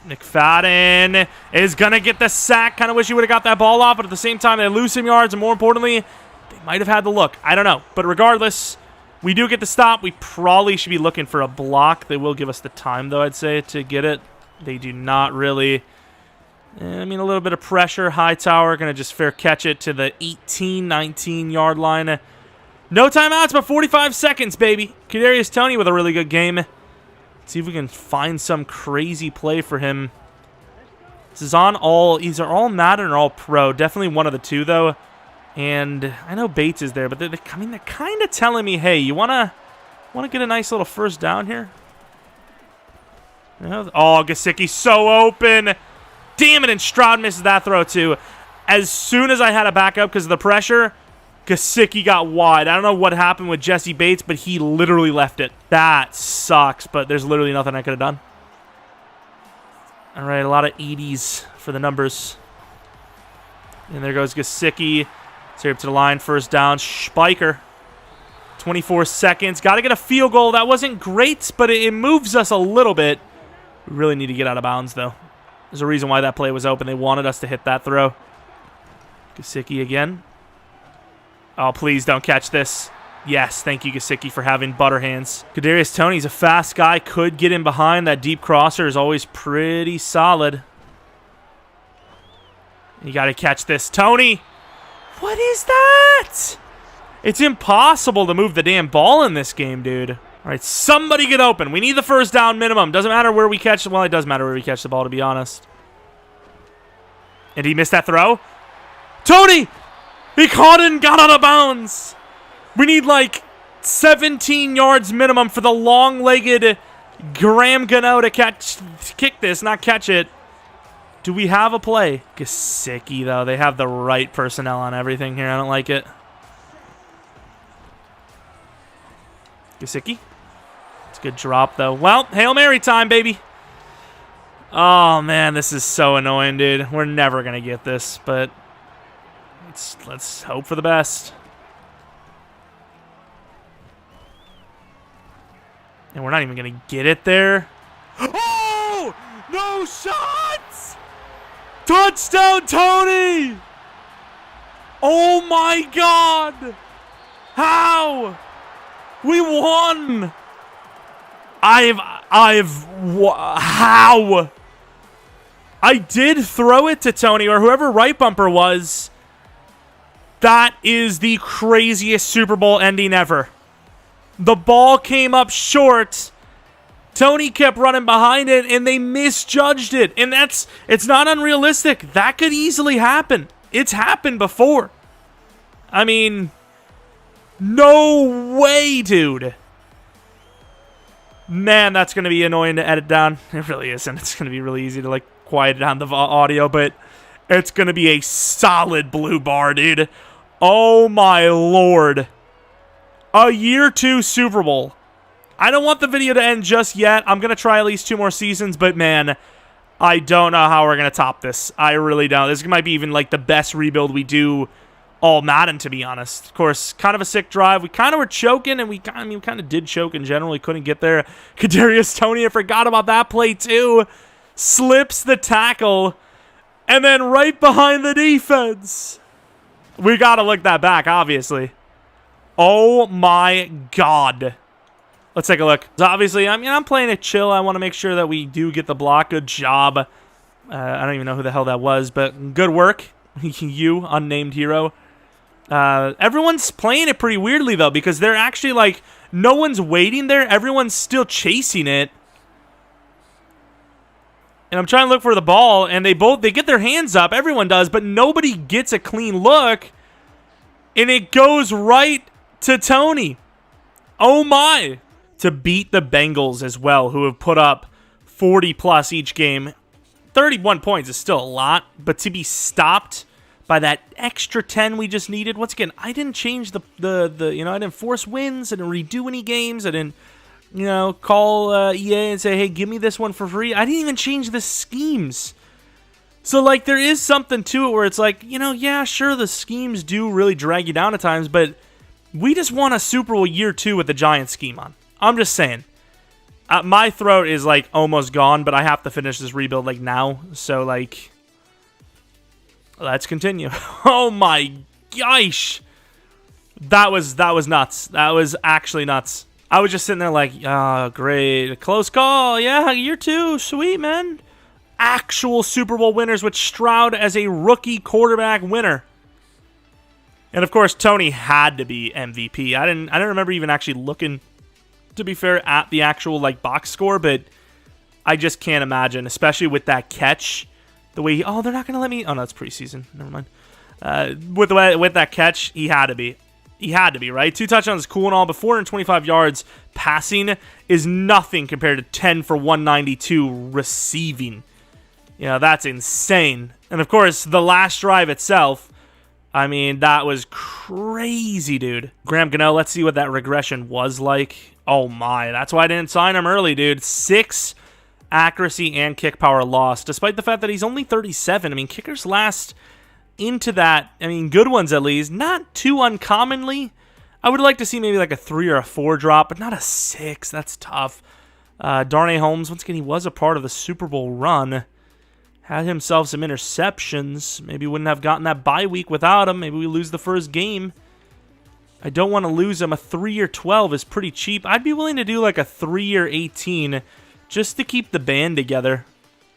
McFadden is going to get the sack. Kind of wish he would have got that ball off, but at the same time, they lose some yards, and more importantly, they might have had the look. I don't know. But regardless, we do get the stop. We probably should be looking for a block. They will give us the time, though, I'd say, to get it. They do not really. I mean, a little bit of pressure. Hightower going to just fair catch it to the 18, 19-yard line. No timeouts, but 45 seconds, baby. Kadarius Toney with a really good game. Let's see if we can find some crazy play for him. This is on all, these are all Madden or all pro. Definitely one of the two, though. And I know Bates is there, but they're kind of telling me, hey, you wanna get a nice little first down here? You know, oh, Gesicki so open. Damn it, and Stroud misses that throw, too. As soon as I had to back up because of the pressure, Gesicki got wide. I don't know what happened with Jesse Bates, but he literally left it. That sucks, but there's literally nothing I could have done. All right, a lot of 80s for the numbers. And there goes Gesicki. Straight up to the line, first down. Spiker. 24 seconds. Got to get a field goal. That wasn't great, but it moves us a little bit. We really need to get out of bounds, though. There's a reason why that play was open. They wanted us to hit that throw. Gesicki again. Oh, please don't catch this. Yes, thank you, Gesicki, for having butter hands. Kadarius Toney's a fast guy. Could get in behind. That deep crosser is always pretty solid. You got to catch this. Toney! What is that? It's impossible to move the damn ball in this game, dude. All right, somebody get open. We need the first down minimum. Doesn't matter where we catch. Well, it does matter where we catch the ball, to be honest. And he missed that throw. Toney! He caught it and got out of bounds. We need like 17 yards minimum for the long-legged Graham Gano to kick this, not catch it. Do we have a play? Gesicki, though. They have the right personnel on everything here. I don't like it. Gesicki. It's a good drop, though. Well, Hail Mary time, baby. Oh, man, this is so annoying, dude. We're never going to get this, but let's hope for the best. And we're not even going to get it there. Oh! No shots! Touchdown, Toney! Oh, my God! How? We won! How? I did throw it to Toney, or whoever right bumper was. That is the craziest Super Bowl ending ever. The ball came up short. Toney kept running behind it, and they misjudged it. And it's not unrealistic. That could easily happen. It's happened before. I mean, no way, dude. Man, that's going to be annoying to edit down. It really isn't. It's going to be really easy to, like, quiet down the audio, but it's going to be a solid blue bar, dude. Oh, my Lord. A year 2 Super Bowl. I don't want the video to end just yet. I'm going to try at least 2 more seasons, but man, I don't know how we're going to top this. I really don't. This might be even like the best rebuild we do all Madden, to be honest. Of course, kind of a sick drive. We kind of were choking, and we kind of did choke in general. We couldn't get there. Kadarius Toney, I forgot about that play too. Slips the tackle, and then right behind the defense. We got to look that back, obviously. Oh my God. Let's take a look. So obviously, I'm playing it chill. I want to make sure that we do get the block. Good job. I don't even know who the hell that was, but good work. You, unnamed hero. Everyone's playing it pretty weirdly, though, because they're actually like, no one's waiting there. Everyone's still chasing it. And I'm trying to look for the ball, and they get their hands up. Everyone does, but nobody gets a clean look. And it goes right to Toney. Oh, my. To beat the Bengals as well, who have put up 40-plus each game. 31 points is still a lot, but to be stopped by that extra 10 we just needed. Once again, I didn't change I didn't force wins. I didn't redo any games. I didn't, call EA and say, hey, give me this one for free. I didn't even change the schemes. So, like, there is something to it where it's like, yeah, sure, the schemes do really drag you down at times, but we just won a Super Bowl year 2 with the Giants scheme on. I'm just saying. My throat is, like, almost gone, but I have to finish this rebuild, like, now. So, like, let's continue. Oh, my gosh. That was nuts. That was actually nuts. I was just sitting there like, oh, great. Close call. Yeah, year 2. Sweet, man. Actual Super Bowl winners with Stroud as a rookie quarterback winner. And, of course, Toney had to be MVP. I didn't remember even actually looking, to be fair, at the actual, like, box score, but I just can't imagine, especially with that catch, The way oh, they're not going to let me. Oh, no, it's preseason. Never mind. With that catch, he had to be. He had to be, right? 2 touchdowns is cool and all, but 425 yards passing is nothing compared to 10 for 192 receiving. You know, that's insane. And, of course, the last drive itself, I mean, that was crazy, dude. Graham Gano, let's see what that regression was like. Oh, my. That's why I didn't sign him early, dude. 6 accuracy and kick power loss, despite the fact that he's only 37. I mean, kickers last into that, I mean, good ones at least, not too uncommonly. I would like to see maybe like a 3 or a 4 drop, but not a 6. That's tough. Darnay Holmes, once again, he was a part of the Super Bowl run. Had himself some interceptions. Maybe wouldn't have gotten that bye week without him. Maybe we lose the first game. I don't want to lose him. A 3-year 12 is pretty cheap. I'd be willing to do like a 3-year 18 just to keep the band together.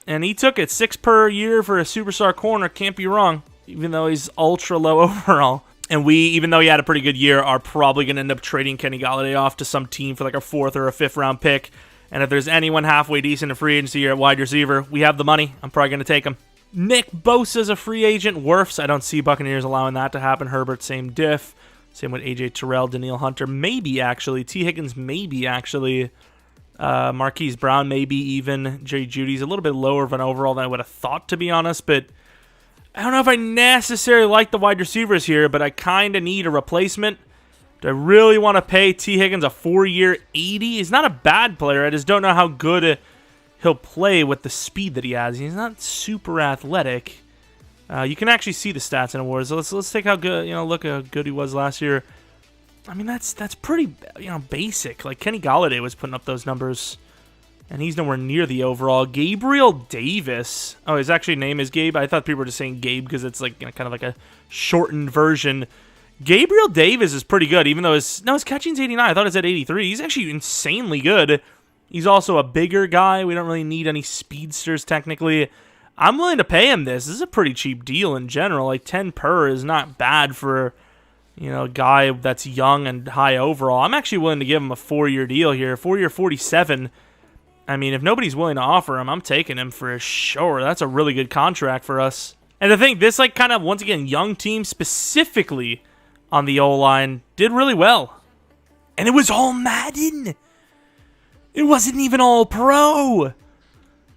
And he took it 6 per year for a superstar corner. Can't be wrong. Even though he's ultra low overall. And we, even though he had a pretty good year, are probably going to end up trading Kenny Golladay off to some team for like a 4th or a 5th round pick. And if there's anyone halfway decent in free agency here at wide receiver, we have the money. I'm probably going to take him. Nick Bosa's a free agent. Wirfs, I don't see Buccaneers allowing that to happen. Herbert, same diff. Same with AJ Terrell, Daniil Hunter, maybe actually. T. Higgins, maybe actually. Marquise Brown, maybe even. Jerry Jeudy's a little bit lower of an overall than I would have thought, to be honest. But I don't know if I necessarily like the wide receivers here, but I kind of need a replacement. Do I really want to pay T. Higgins a 4-year 80? He's not a bad player. I just don't know how good he'll play with the speed that he has. He's not super athletic. You can actually see the stats in awards. So let's take how good, look how good he was last year. I mean, that's pretty, basic. Like Kenny Golladay was putting up those numbers, and he's nowhere near the overall. Gabriel Davis. Oh, his actual name is Gabe. I thought people were just saying Gabe because it's like kind of like a shortened version. Gabriel Davis is pretty good, even though his catching's 89. I thought it said 83. He's actually insanely good. He's also a bigger guy. We don't really need any speedsters, technically. I'm willing to pay him this. This is a pretty cheap deal in general. Like 10 per is not bad for, a guy that's young and high overall. I'm actually willing to give him a 4-year deal here. 4-year 47. I mean, if nobody's willing to offer him, I'm taking him for sure. That's a really good contract for us. And I think this, kind of, once again, young team specifically on the O-line did really well. And it was all Madden. It wasn't even all pro.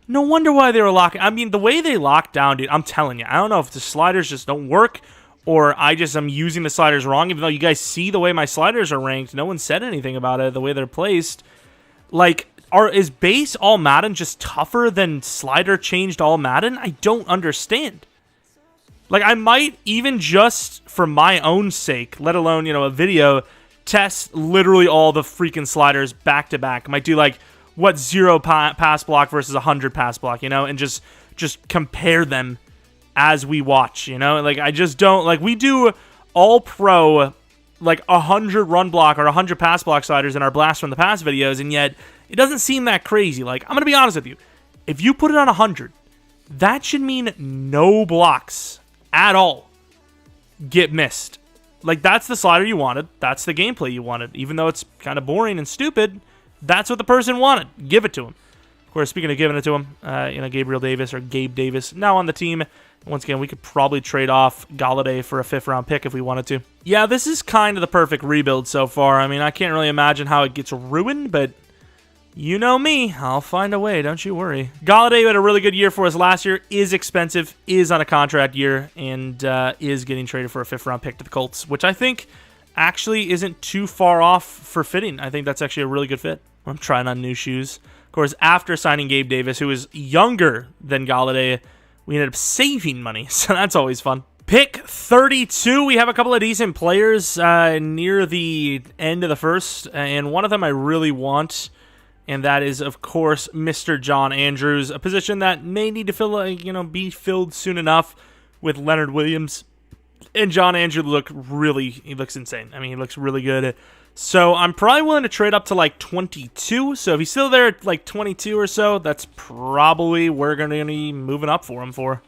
No wonder why they were locking. I mean, the way they locked down, dude, I'm telling you, I don't know if the sliders just don't work or I just am using the sliders wrong, even though you guys see the way my sliders are ranked. No one said anything about it, the way they're placed. Is base all Madden just tougher than slider changed all Madden? I don't understand. I might even just for my own sake, let alone, a video, test literally all the freaking sliders back to back. I might do 0 pass block versus 100 pass block, and just compare them as we watch, I just don't, we do all pro, 100 run block or 100 pass block sliders in our blast from the past videos, and yet it doesn't seem that crazy. I'm going to be honest with you. If you put it on 100, that should mean no blocks at all get missed. That's the slider you wanted. That's the gameplay you wanted. Even though it's kind of boring and stupid, that's what the person wanted. Give it to him. Of course, speaking of giving it to him, Gabriel Davis or Gabe Davis now on the team. Once again, we could probably trade off Golladay for a 5th round pick if we wanted to. Yeah, this is kind of the perfect rebuild so far. I mean, I can't really imagine how it gets ruined, but you know me, I'll find a way, don't you worry. Golladay had a really good year for us last year, is expensive, is on a contract year, and is getting traded for a 5th round pick to the Colts, which I think actually isn't too far off for fitting. I think that's actually a really good fit. I'm trying on new shoes. Of course, after signing Gabe Davis, who is younger than Golladay, we ended up saving money, so that's always fun. Pick 32, we have a couple of decent players near the end of the first, and one of them I really want, and that is, of course, Mr. John Andrews, a position that may need to be filled soon enough with Leonard Williams. And John Andrews he looks insane. I mean, he looks really good. So I'm probably willing to trade up to 22. So if he's still there at 22 or so, that's probably where we're going to be moving up for him for.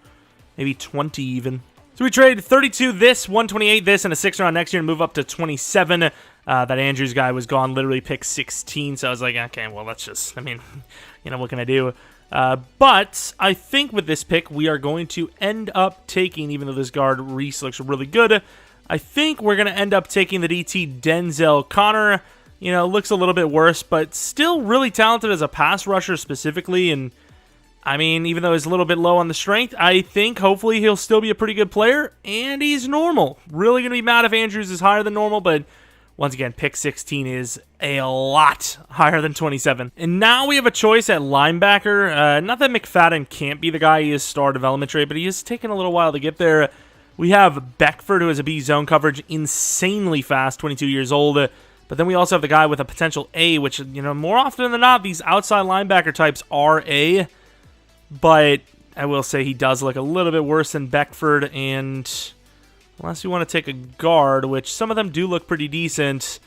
Maybe 20 even. So we trade 32 this, 128 this, and a 6th round next year to move up to 27. That Andrews guy was gone, literally pick 16. So I was like, okay, well, let's just, what can I do? But I think with this pick, we are going to end up taking, even though this guard Reese looks really good, I think we're going to end up taking the DT Denzel Conner. You know, looks a little bit worse, but still really talented as a pass rusher specifically. And, I mean, even though he's a little bit low on the strength, I think hopefully he'll still be a pretty good player. And he's normal. Really going to be mad if Andrews is higher than normal, but once again, pick 16 is a lot higher than 27. And now we have a choice at linebacker. Not that McFadden can't be the guy. He is star development trait, but he is taking a little while to get there. We have Beckford, who has a B zone coverage, insanely fast, 22 years old. But then we also have the guy with a potential A, which, you know, more often than not, these outside linebacker types are A. But I will say he does look a little bit worse than Beckford. And unless you want to take a guard, which some of them do look pretty decent,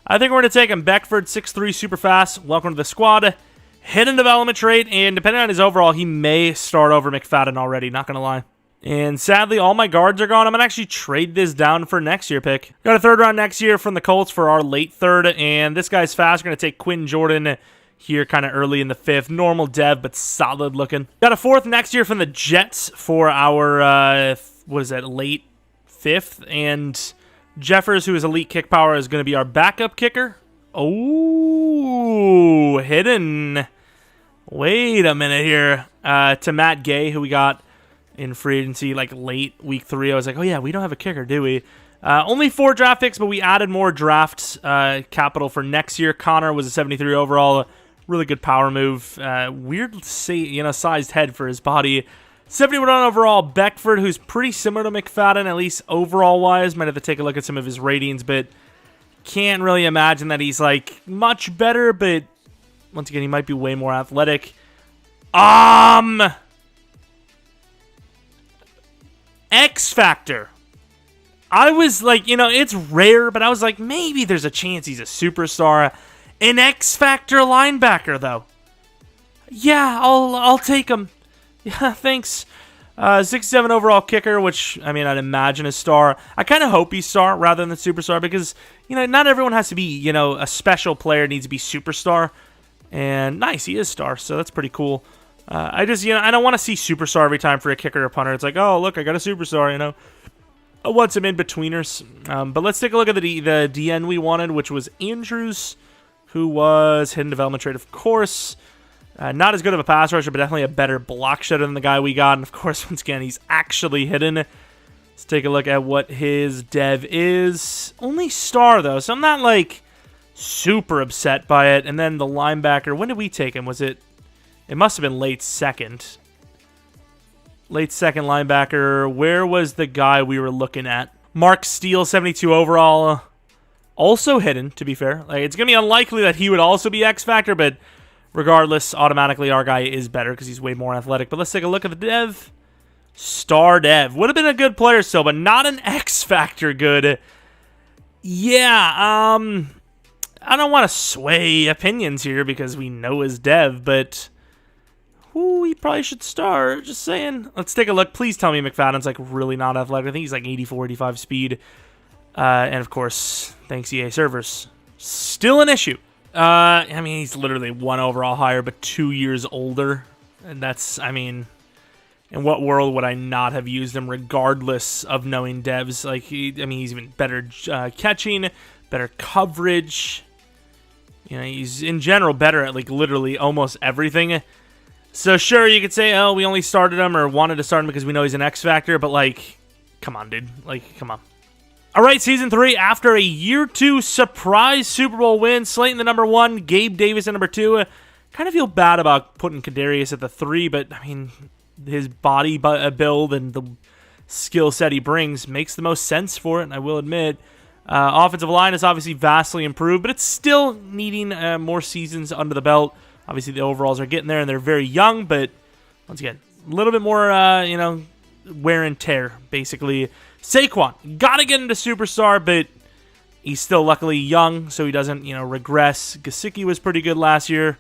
I think we're going to take him. Beckford, 6'3", super fast. Welcome to the squad. Hidden development trait. And depending on his overall, he may start over McFadden already, not going to lie. And sadly, all my guards are gone. I'm going to actually trade this down for next year pick. Got a third round next year from the Colts for our late third. And this guy's fast. We're going to take Quinn Jordan here kind of early in the fifth. Normal dev, but solid looking. Got a fourth next year from the Jets for our, late fifth. And Jeffers, who is elite kick power, is going to be our backup kicker. Oh, hidden. Wait a minute here. To Matt Gay, who we got in free agency, like late week 3. I was like, oh yeah, we don't have a kicker, do we? Only 4 draft picks, but we added more draft capital for next year. Connor was a 73 overall, really good power move. Weird, sized head for his body. 71 overall. Beckford, who's pretty similar to McFadden, at least overall wise. Might have to take a look at some of his ratings, but can't really imagine that he's like much better. But once again, he might be way more athletic. X Factor. I was like, it's rare, but I was like, maybe there's a chance he's a superstar. An X Factor linebacker, though. Yeah, I'll take him. Yeah, thanks. 67 overall kicker, which, I mean, I'd imagine is star. I kind of hope he's star rather than superstar because, not everyone has to be, a special player needs to be superstar. And nice, he is star, so that's pretty cool. I just, I don't want to see superstar every time for a kicker or punter. It's like, oh, look, I got a superstar, I want some in-betweeners. But let's take a look at the DN we wanted, which was Andrews, who was hidden development trait, of course. Not as good of a pass rusher, but definitely a better block shedder than the guy we got. And, of course, once again, he's actually hidden. Let's take a look at what his dev is. Only star, though, so I'm not, super upset by it. And then the linebacker, when did we take him? Was it... It must have been late second. Late second linebacker. Where was the guy we were looking at? Mark Steele, 72 overall. Also hidden, to be fair. It's going to be unlikely that he would also be X Factor, but regardless, automatically our guy is better because he's way more athletic. But let's take a look at the dev. Star dev. Would have been a good player still, but not an X Factor good. Yeah, I don't want to sway opinions here because we know his dev, but... Ooh, he probably should start. Just saying. Let's take a look. Please tell me McFadden's really not athletic. I think he's 84, 85 speed. And of course, thanks EA servers. Still an issue. I mean, he's literally 1 overall higher, but 2 years older. And that's, I mean, in what world would I not have used him regardless of knowing devs? He's even better catching, better coverage. He's in general better at literally almost everything. So sure, you could say, oh, we only started him or wanted to start him because we know he's an X Factor, but come on, dude. Come on. All right, Season 3, after a Year 2 surprise Super Bowl win, Slayton the number 1, Gabe Davis at number 2. Kind of feel bad about putting Kadarius at the 3, but, I mean, his body build and the skill set he brings makes the most sense for it, I will admit. Offensive line is obviously vastly improved, but it's still needing more seasons under the belt. Obviously, the overalls are getting there, and they're very young, but once again, a little bit more, wear and tear, basically. Saquon, got to get into superstar, but he's still luckily young, so he doesn't, regress. Gesicki was pretty good last year.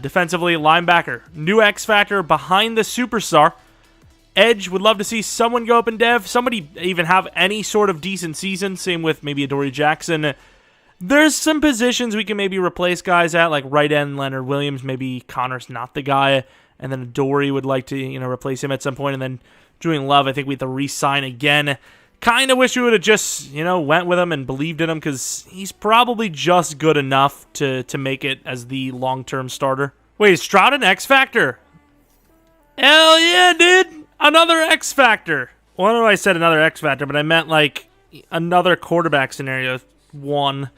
Defensively, linebacker, new X Factor behind the superstar. Edge, would love to see someone go up in dev. Somebody even have any sort of decent season. Same with maybe Adoree Jackson. There's some positions we can maybe replace guys at, like right end, Leonard Williams. Maybe Connor's not the guy. and then Dory would like to, replace him at some point, and then Julian Love, I think we have to re-sign again. Kind of wish we would have just, went with him and believed in him, because he's probably just good enough to make it as the long-term starter. Wait, is Stroud an X Factor? Hell yeah, dude! Another X Factor! Well, I don't know why I said another X Factor, but I meant, like, another quarterback scenario. One.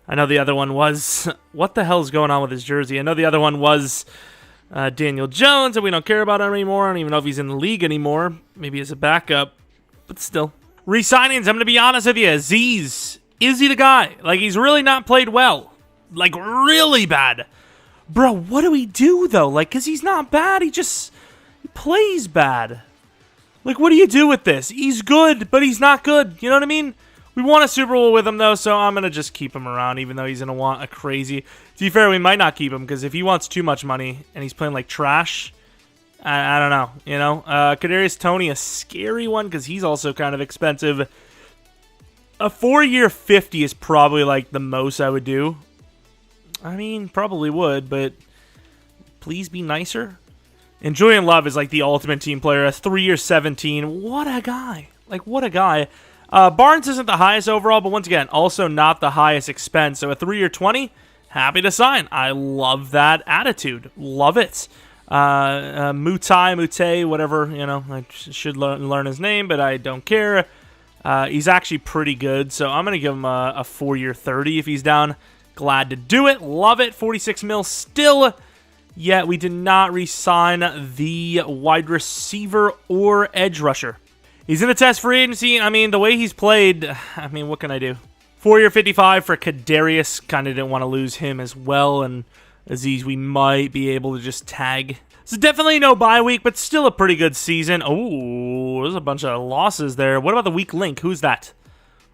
I know the other one was... What the hell is going on with his jersey? I know the other one was Daniel Jones, and we don't care about him anymore. I don't even know if he's in the league anymore. Maybe as a backup, but still. Re-signings, I'm going to be honest with you. Azeez, is he the guy? Like, he's really not played well. Like, really bad. Bro, what do we do, though? Like, because he's not bad. He plays bad. Like, what do you do with this? He's good, but he's not good. You know what I mean? We won a Super Bowl with him, though, so I'm going to just keep him around, even though he's going to want a crazy... To be fair, we might not keep him, because if he wants too much money and he's playing like trash, I don't know, Kadarius Toney, a scary one, because he's also kind of expensive. A 4-year 50 is probably, like, the most I would do. I mean, probably would, but please be nicer. And Julian Love is like the ultimate team player. A 3-year 17. What a guy. Like, what a guy. Barnes isn't the highest overall, but once again, also not the highest expense. So a 3-year 20, happy to sign. I love that attitude. Love it. Mute, whatever, I should learn his name, but I don't care. He's actually pretty good, so I'm going to give him a 4-year 30 if he's down. Glad to do it. Love it. 46 mil still. Yet we did not re-sign the wide receiver or edge rusher. He's in the test free agency. I mean, the way he's played, what can I do? 4-year 55 for Kadarius. Kind of didn't want to lose him as well. And Azeez, we might be able to just tag. So definitely no bye week, but still a pretty good season. Oh, there's a bunch of losses there. What about the weak link? Who's that?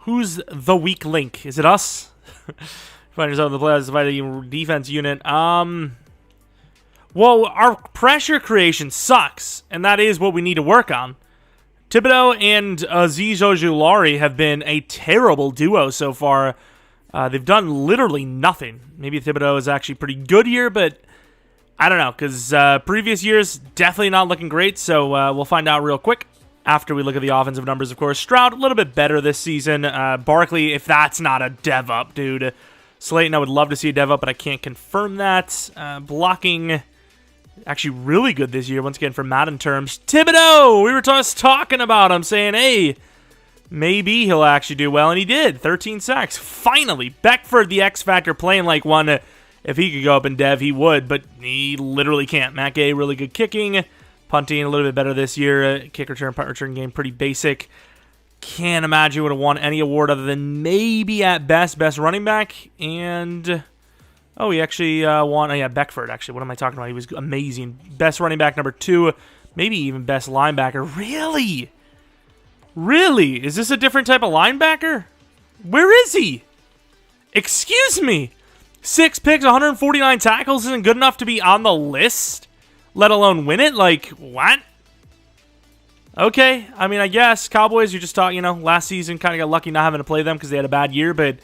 Who's the weak link? Is it us? Find yourself in the playoffs by the defense unit. Well, our pressure creation sucks, and that is what we need to work on. Thibodeau and Azeez Ojulari have been a terrible duo so far. They've done literally nothing. Maybe Thibodeau is actually pretty good here, but I don't know, because previous years, definitely not looking great, so we'll find out real quick after we look at the offensive numbers, of course. Stroud, a little bit better this season. Barkley, if that's not a dev up, dude. Slayton, I would love to see a dev up, but I can't confirm that. Blocking... Actually really good this year, once again, for Madden terms. Thibodeau! We were just talking about him, saying, hey, maybe he'll actually do well, and he did. 13 sacks. Finally! Beckford, the X Factor, playing like one. If he could go up in dev, he would, but he literally can't. Matt Gay, really good kicking. Punting, a little bit better this year. Kick return, punt return game, pretty basic. Can't imagine he would have won any award other than maybe at best running back, and... Oh, he actually won. Oh, yeah, Beckford, actually. What am I talking about? He was amazing. Best running back, number 2. Maybe even best linebacker. Really? Really? Is this a different type of linebacker? Where is he? Excuse me. 6 picks, 149 tackles isn't good enough to be on the list, let alone win it? Like, what? Okay. I mean, I guess. Cowboys, you just thought, last season kind of got lucky not having to play them because they had a bad year, but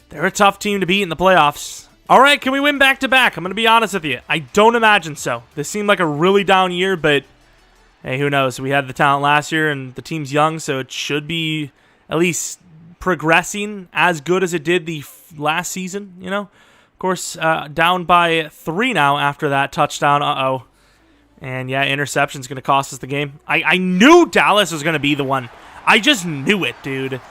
they're a tough team to beat in the playoffs. All right, can we win back-to-back? I'm going to be honest with you. I don't imagine so. This seemed like a really down year, but hey, who knows? We had the talent last year, and the team's young, so it should be at least progressing as good as it did the last season, Of course, down by 3 now after that touchdown. Uh-oh. And yeah, interception's going to cost us the game. I knew Dallas was going to be the one. I just knew it, dude.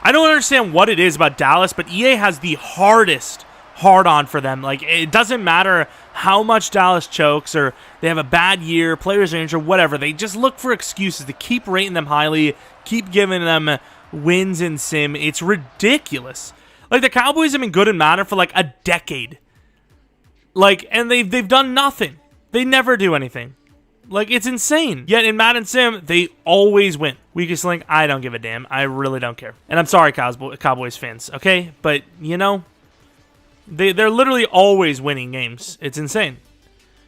I don't understand what it is about Dallas, but EA has the hardest hard-on for them. Like, it doesn't matter how much Dallas chokes or they have a bad year, players are injured, whatever. They just look for excuses to keep rating them highly, keep giving them wins in sim. It's ridiculous. Like, the Cowboys have been good in Madden for, like, a decade. Like, and they've done nothing. They never do anything. Like, it's insane. Yet in Madden Sim, they always win. Weakest link, I don't give a damn. I really don't care. And I'm sorry, Cowboys fans, okay? But, they're literally always winning games. It's insane.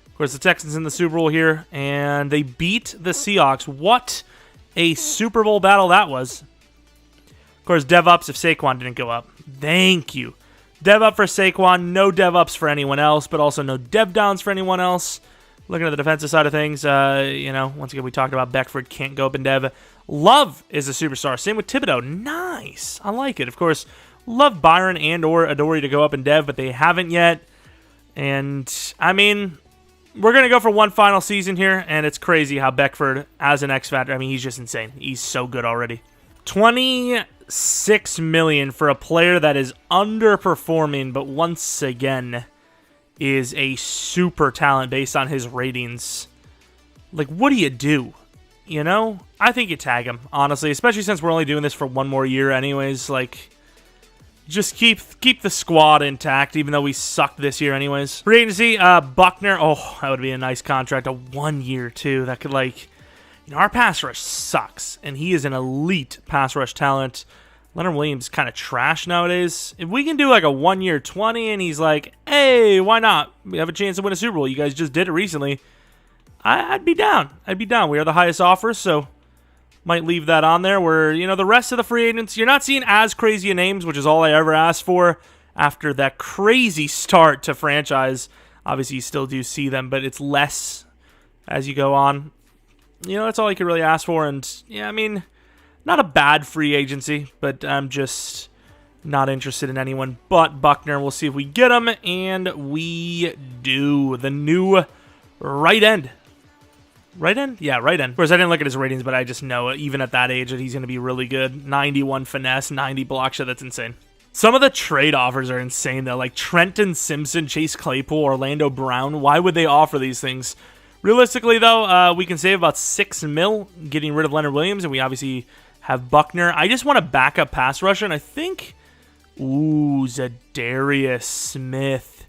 Of course, the Texans in the Super Bowl here, and they beat the Seahawks. What a Super Bowl battle that was. Of course, dev ups if Saquon didn't go up. Thank you. Dev up for Saquon, no dev ups for anyone else, but also no dev downs for anyone else. Looking at the defensive side of things, once again, we talked about Beckford can't go up in dev. Love is a superstar. Same with Thibodeau. Nice. I like it. Of course, love Byron and or Adoree to go up in dev, but they haven't yet. And, I mean, we're going to go for one final season here, and it's crazy how Beckford, as an X Factor, I mean, he's just insane. He's so good already. $26 million for a player that is underperforming, but once again is a super talent based on his ratings. Like, what do you do? You know? I think you tag him, honestly, especially since we're only doing this for one more year anyways. Like, just keep the squad intact, even though we sucked this year anyways. Free agency, Buckner. Oh, that would be a nice contract. A 1 year, too. That could, like... You know, our pass rush sucks, and he is an elite pass rush talent. Leonard Williams is kind of trash nowadays. If we can do like a 1 year 20 and he's like, hey, why not? We have a chance to win a Super Bowl. You guys just did it recently. I'd be down. We are the highest offer, so might leave that on there. Where, you know, the rest of the free agents, you're not seeing as crazy names, which is all I ever asked for after that crazy start to franchise. Obviously, you still do see them, but it's less as you go on. You know, that's all you could really ask for. And, yeah, I mean, not a bad free agency, but I'm just not interested in anyone but Buckner. We'll see if we get him, and we do. The new right end. Right end? Yeah, right end. Of course, I didn't look at his ratings, but I just know, even at that age, that he's going to be really good. 91 finesse, 90 block shot. That's insane. Some of the trade offers are insane, though. Like Trenton Simpson, Chase Claypool, Orlando Brown. Why would they offer these things? Realistically, though, we can save about $6 million getting rid of Leonard Williams, and we obviously have Buckner. I just want a backup pass rusher, and I think... Ooh, Zadarius Smith.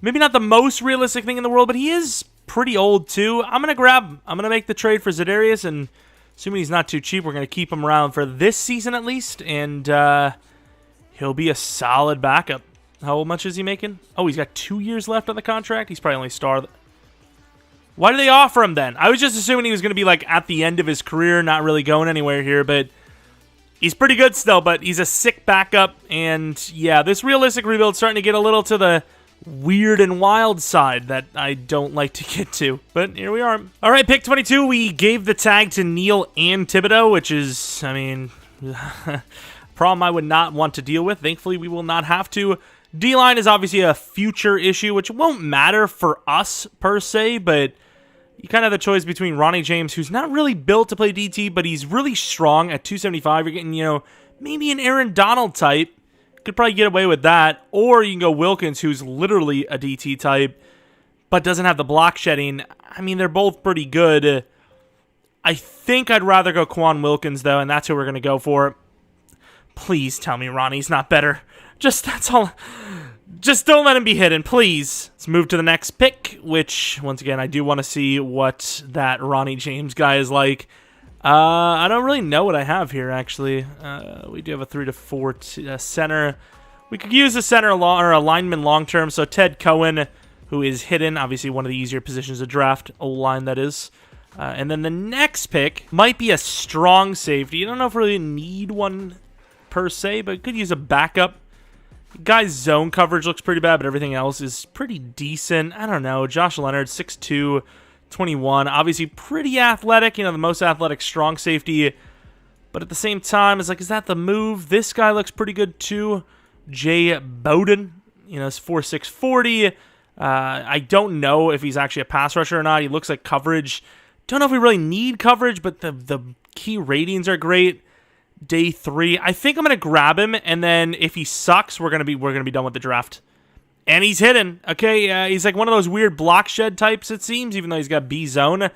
Maybe not the most realistic thing in the world, but he is pretty old, too. I'm going to make the trade for Zadarius, and assuming he's not too cheap, we're going to keep him around for this season at least, and he'll be a solid backup. How much is he making? Oh, he's got 2 years left on the contract? He's probably only star... Why did they offer him then? I was just assuming he was going to be like at the end of his career, not really going anywhere here, but he's pretty good still, but he's a sick backup. And yeah, this realistic rebuild starting to get a little to the weird and wild side that I don't like to get to. But here we are. All right, pick 22. We gave the tag to Neal and Thibodeau, which is, I mean, a problem I would not want to deal with. Thankfully, we will not have to. D-line is obviously a future issue, which won't matter for us per se, but you kind of have the choice between Ronnie James, who's not really built to play DT, but he's really strong at 275. You're getting, you know, maybe an Aaron Donald type. Could probably get away with that. Or you can go Wilkins, who's literally a DT type, but doesn't have the block shedding. I mean, they're both pretty good. I think I'd rather go Quan Wilkins, though, and that's who we're going to go for. Please tell me Ronnie's not better. That's all. Just don't let him be hidden, please. Let's move to the next pick, which, once again, I do want to see what that Ronnie James guy is like. I don't really know what I have here, actually. We do have a 3 to 4 center. We could use a center or a lineman long-term, so Ted Cohen, who is hidden, obviously one of the easier positions to draft, O-line that is. And then the next pick might be a strong safety. I don't know if we really need one per se, but could use a backup. Guy's zone coverage looks pretty bad, but everything else is pretty decent. I don't know. Josh Leonard, 6'2", 21. Obviously pretty athletic. You know, the most athletic strong safety. But at the same time, it's like, is that the move? This guy looks pretty good too. Jay Bowden. You know, it's 4'6", 40. I don't know if he's actually a pass rusher or not. He looks like coverage. Don't know if we really need coverage, but the key ratings are great. Day 3. I think I'm gonna grab him, and then if he sucks, we're gonna be done with the draft. And he's hidden. Okay, he's like one of those weird block shed types, it seems, even though he's got B zone.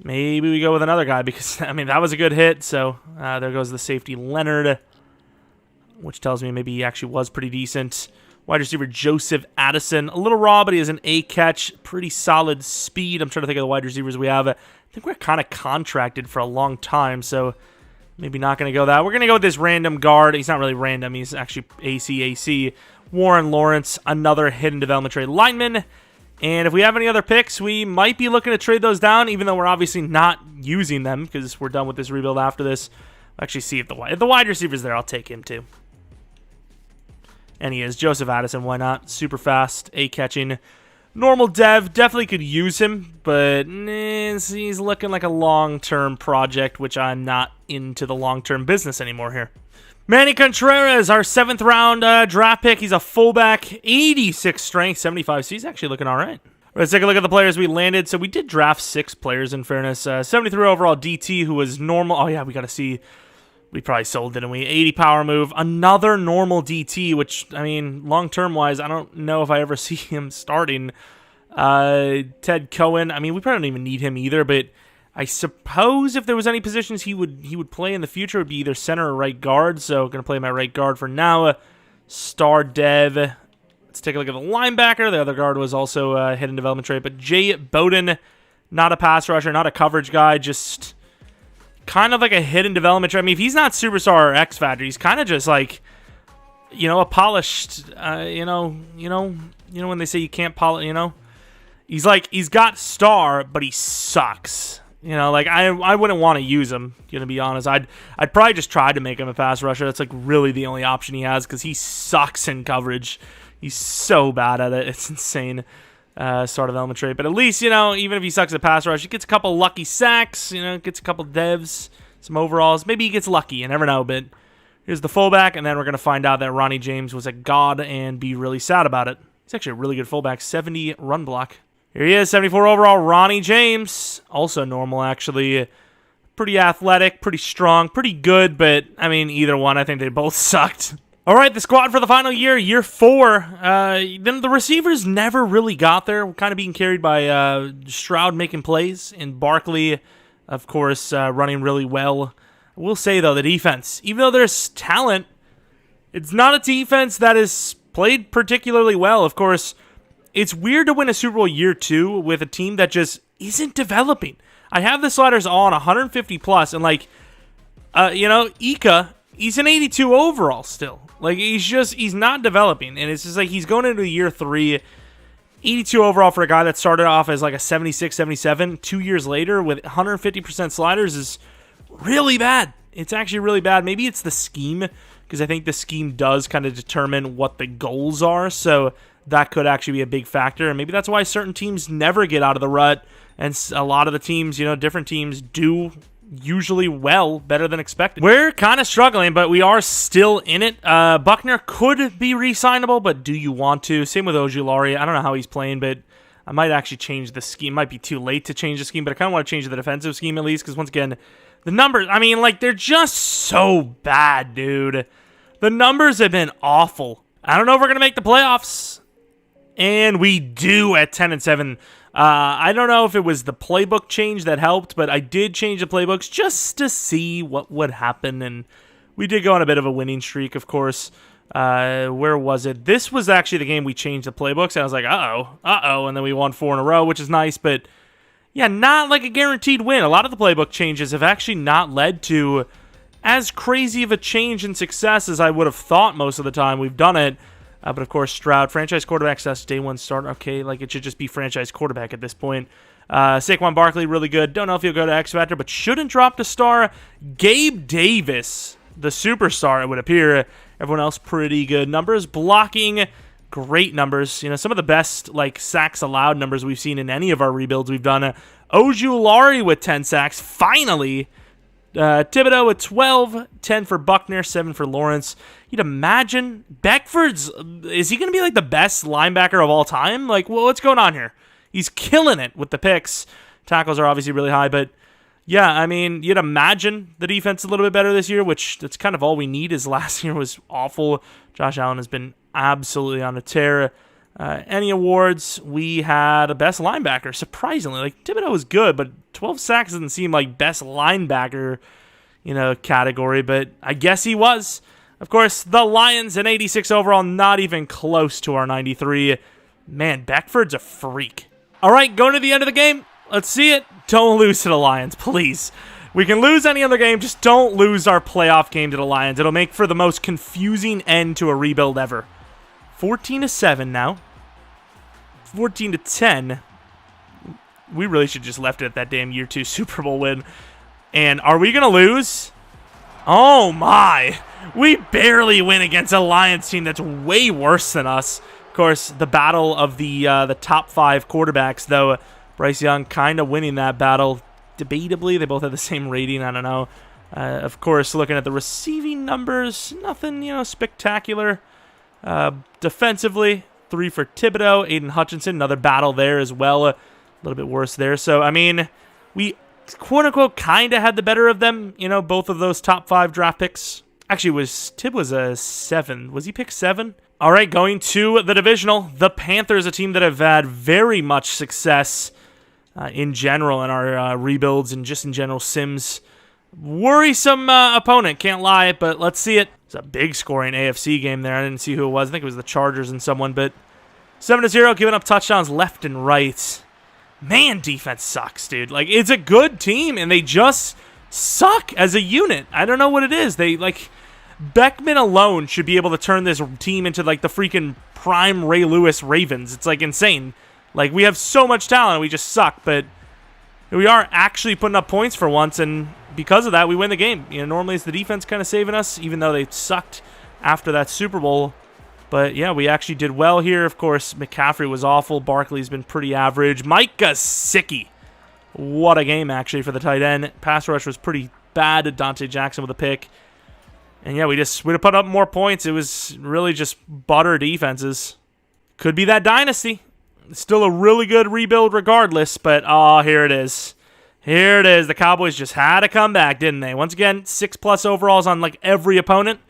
Maybe we go with another guy because I mean that was a good hit. So there goes the safety Leonard, which tells me maybe he actually was pretty decent. Wide receiver Joseph Addison, a little raw, but he has an A catch, pretty solid speed. I'm trying to think of the wide receivers we have. I think we're kind of contracted for a long time, so. Maybe not going to go that. We're going to go with this random guard. He's not really random. He's actually AC. Warren Lawrence, another hidden development trade lineman. And if we have any other picks, we might be looking to trade those down, even though we're obviously not using them because we're done with this rebuild after this. We'll actually see if the wide receiver's there. I'll take him too. And he is. Joseph Addison, why not? Super fast, A catching. Normal dev, definitely could use him, but he's looking like a long-term project, which I'm not into the long-term business anymore here. Manny Contreras, our 7th round draft pick. He's a fullback, 86 strength, 75. So he's actually looking all right. Let's take a look at the players we landed. So we did draft 6 players, in fairness. 73 overall DT, who was normal. Oh, yeah, we got to see. We probably sold, didn't we? 80 power move. Another normal DT, which, I mean, long-term wise, I don't know if I ever see him starting. Ted Cohen, I mean, we probably don't even need him either, but I suppose if there was any positions he would play in the future, it would be either center or right guard, so going to play my right guard for now. Star Dev. Let's take a look at the linebacker. The other guard was also a hidden development trait, but Jay Bowden, not a pass rusher, not a coverage guy, just kind of like a hidden development trait. I mean, if he's not superstar or X Factor, he's kind of just like, a polished, when they say you can't polish, he's like, he's got star, but he sucks. I wouldn't want to use him, to be honest. I'd probably just try to make him a pass rusher. That's like really the only option he has because he sucks in coverage. He's so bad at it. It's insane. Star development trait. But at least, even if he sucks at pass rush, he gets a couple lucky sacks, gets a couple devs, some overalls. Maybe he gets lucky. You never know. But here's the fullback, and then we're going to find out that Ronnie James was a god and be really sad about it. He's actually a really good fullback. 70 run block. Here he is, 74 overall, Ronnie James. Also normal, actually. Pretty athletic, pretty strong, pretty good, but, I mean, either one, I think they both sucked. All right, the squad for the final year, year 4. Then the receivers never really got there, kind of being carried by Stroud making plays, and Barkley, of course, running really well. I will say, though, the defense, even though there's talent, it's not a defense that is played particularly well. Of course, it's weird to win a Super Bowl year 2 with a team that just isn't developing. I have the sliders on 150 plus, and Ika, he's an 82 overall still. He's not developing, and it's just like he's going into year 3, 82 overall for a guy that started off as like a 76, 77. 2 years later with 150% sliders is really bad. It's actually really bad. Maybe it's the scheme, because I think the scheme does kind of determine what the goals are, so that could actually be a big factor, and maybe that's why certain teams never get out of the rut, and a lot of the teams, different teams do usually better than expected. We're kind of struggling, but we are still in it. Buckner could be re-signable, but do you want to? Same with Ojulari. I don't know how he's playing, but I might actually change the scheme. Might be too late to change the scheme, but I kind of want to change the defensive scheme at least, because once again, the numbers, I mean, they're just so bad, dude. The numbers have been awful. I don't know if we're going to make the playoffs, and we do at 10-7. I don't know if it was the playbook change that helped, but I did change the playbooks just to see what would happen, and we did go on a bit of a winning streak, of course. Where was it? This was actually the game we changed the playbooks, and I was like, uh-oh, and then we won 4 in a row, which is nice, but yeah, not like a guaranteed win. A lot of the playbook changes have actually not led to as crazy of a change in success as I would have thought most of the time we've done it. But of course, Stroud, franchise quarterback, so that's day 1 start. Okay, it should just be franchise quarterback at this point. Saquon Barkley, really good. Don't know if he'll go to X Factor, but shouldn't drop to star. Gabe Davis, the superstar, it would appear. Everyone else, pretty good numbers. Blocking, great numbers. Some of the best sacks allowed numbers we've seen in any of our rebuilds we've done. Ojulari with 10 sacks, finally. Thibodeau with 12, 10 for Buckner, 7 for Lawrence. You'd imagine Beckford's, is he going to be the best linebacker of all time? What's going on here? He's killing it with the picks. Tackles are obviously really high, but yeah, I mean, you'd imagine the defense a little bit better this year, which that's kind of all we need, is last year was awful. Josh Allen has been absolutely on a tear. Any awards, we had a best linebacker, surprisingly. Thibodeau was good, but 12 sacks doesn't seem like best linebacker, category, but I guess he was. Of course, the Lions, an 86 overall, not even close to our 93. Man, Beckford's a freak. All right, going to the end of the game. Let's see it. Don't lose to the Lions, please. We can lose any other game, just don't lose our playoff game to the Lions. It'll make for the most confusing end to a rebuild ever. 14-7 now. 14-10. We really should just left it at that damn year 2 Super Bowl win. And are we going to lose? Oh my. We barely win against a Lions team that's way worse than us. Of course, the battle of the top 5 quarterbacks, though Bryce Young kind of winning that battle. Debatably, they both have the same rating. I don't know. Of course, looking at the receiving numbers, nothing, spectacular. Defensively, 3 for Thibodeau, Aiden Hutchinson, another battle there as well. A little bit worse there. So, I mean, we quote-unquote kind of had the better of them, both of those top 5 draft picks. Actually, Tib was a 7. Was he picked 7? All right, going to the divisional. The Panthers, a team that have had very much success in general in our rebuilds and just in general sims. Worrisome opponent, can't lie, but let's see it. It's a big scoring AFC game there. I didn't see who it was. I think it was the Chargers and someone, but 7-0, giving up touchdowns left and right. Man, defense sucks, dude. Like, it's a good team, and they just suck as a unit. I don't know what it is. Beckman alone should be able to turn this team into, the freaking prime Ray Lewis Ravens. It's, insane. We have so much talent, we just suck, but we are actually putting up points for once, and because of that, we win the game. Normally it's the defense kind of saving us, even though they sucked after that Super Bowl. But, yeah, we actually did well here. Of course, McCaffrey was awful. Barkley's been pretty average. Mike Gesicki. What a game, actually, for the tight end. Pass rush was pretty bad. Dante Jackson with a pick. And, yeah, we'd have put up more points. It was really just butter defenses. Could be that dynasty. Still a really good rebuild regardless, but, here it is. Here it is. The Cowboys just had to come back, didn't they? Once again, 6+ overalls on, every opponent.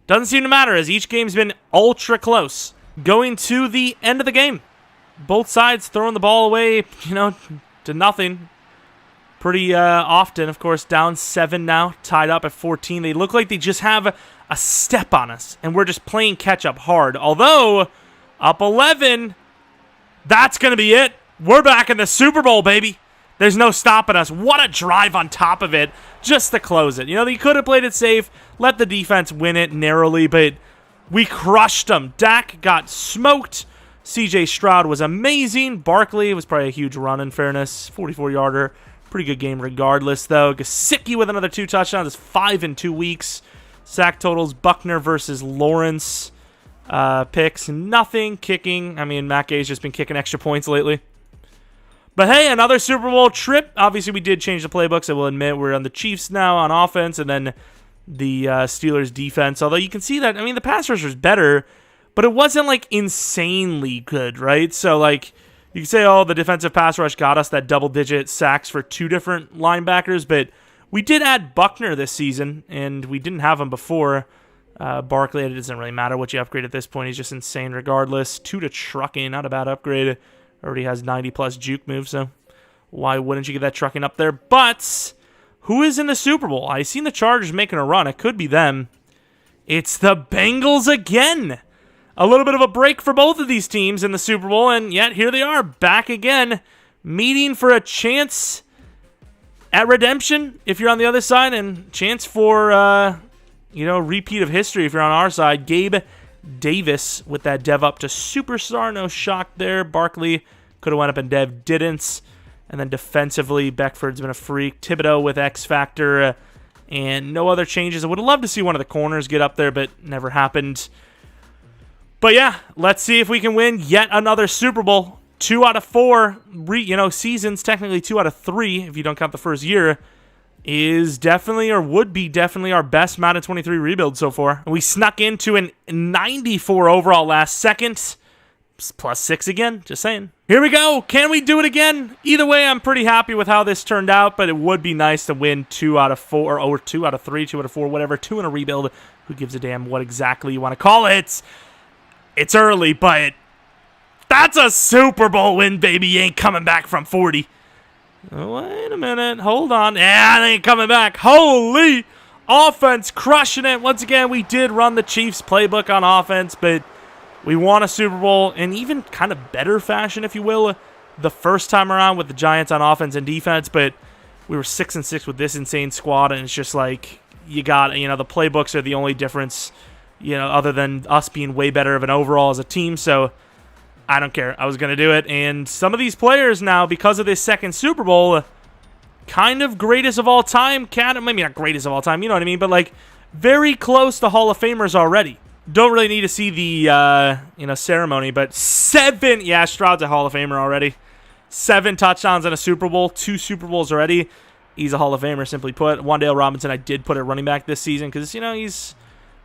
Doesn't seem to matter as each game's been ultra close. Going to the end of the game. Both sides throwing the ball away, to nothing. Pretty often, of course, down 7 now, tied up at 14. They look like they just have a step on us, and we're just playing catch-up hard. Although, up 11, that's going to be it. We're back in the Super Bowl, baby. There's no stopping us. What a drive on top of it just to close it. They could have played it safe, let the defense win it narrowly, but we crushed them. Dak got smoked. CJ Stroud was amazing. Barkley was probably a huge run, in fairness. 44-yarder. Pretty good game regardless, though. Gesicki with another 2 touchdowns. It's 5 in 2 weeks. Sack totals, Buckner versus Lawrence. Picks, nothing. Kicking. I mean, Matt Gay's just been kicking extra points lately. But hey, another Super Bowl trip. Obviously, we did change the playbooks. I will admit we're on the Chiefs now on offense, and then the Steelers defense. Although you can see that, the pass rush was better, but it wasn't, insanely good, right? So, you can say, oh, the defensive pass rush got us that double-digit sacks for 2 different linebackers, but we did add Buckner this season, and we didn't have him before. Barkley, it doesn't really matter what you upgrade at this point. He's just insane regardless. 2 to trucking, not a bad upgrade. Already has 90+ juke moves, so why wouldn't you get that trucking up there? But who is in the Super Bowl? I seen the Chargers making a run. It could be them. It's the Bengals again. A little bit of a break for both of these teams in the Super Bowl, and yet here they are back again, meeting for a chance at redemption if you're on the other side, and chance for, repeat of history if you're on our side. Gabe Davis with that dev up to superstar. No shock there. Barkley could have went up and dev didn't. And then defensively, Beckford's been a freak. Thibodeau with X Factor. And no other changes. I would have loved to see one of the corners get up there, but never happened. But yeah, let's see if we can win yet another Super Bowl. 2 out of 4 seasons, technically 2 out of 3 if you don't count the first year, is definitely or would be definitely our best Madden 23 rebuild so far. We snuck into a 94 overall last second. +6 again, just saying. Here we go. Can we do it again? Either way, I'm pretty happy with how this turned out, but it would be nice to win 2 out of 4, or 2 out of 3, 2 out of 4, whatever. 2 in a rebuild. Who gives a damn what exactly you want to call it? It's early, but that's a Super Bowl win, baby. You ain't coming back from 40. Wait a minute. Hold on. Yeah, they ain't coming back. Holy offense crushing it. Once again, we did run the Chiefs playbook on offense, but we won a Super Bowl in even kind of better fashion, if you will, the first time around with the Giants on offense and defense, but we were 6-6 with this insane squad, and it's just you got, the playbooks are the only difference, other than us being way better of an overall as a team, so I don't care. I was going to do it. And some of these players now, because of this second Super Bowl, kind of greatest of all time. Maybe not greatest of all time, you know what I mean? But, very close to Hall of Famers already. Don't really need to see the ceremony, but 7. Yeah, Stroud's a Hall of Famer already. 7 touchdowns in a Super Bowl, 2 Super Bowls already. He's a Hall of Famer, simply put. Wan'Dale Robinson, I did put at running back this season because, he's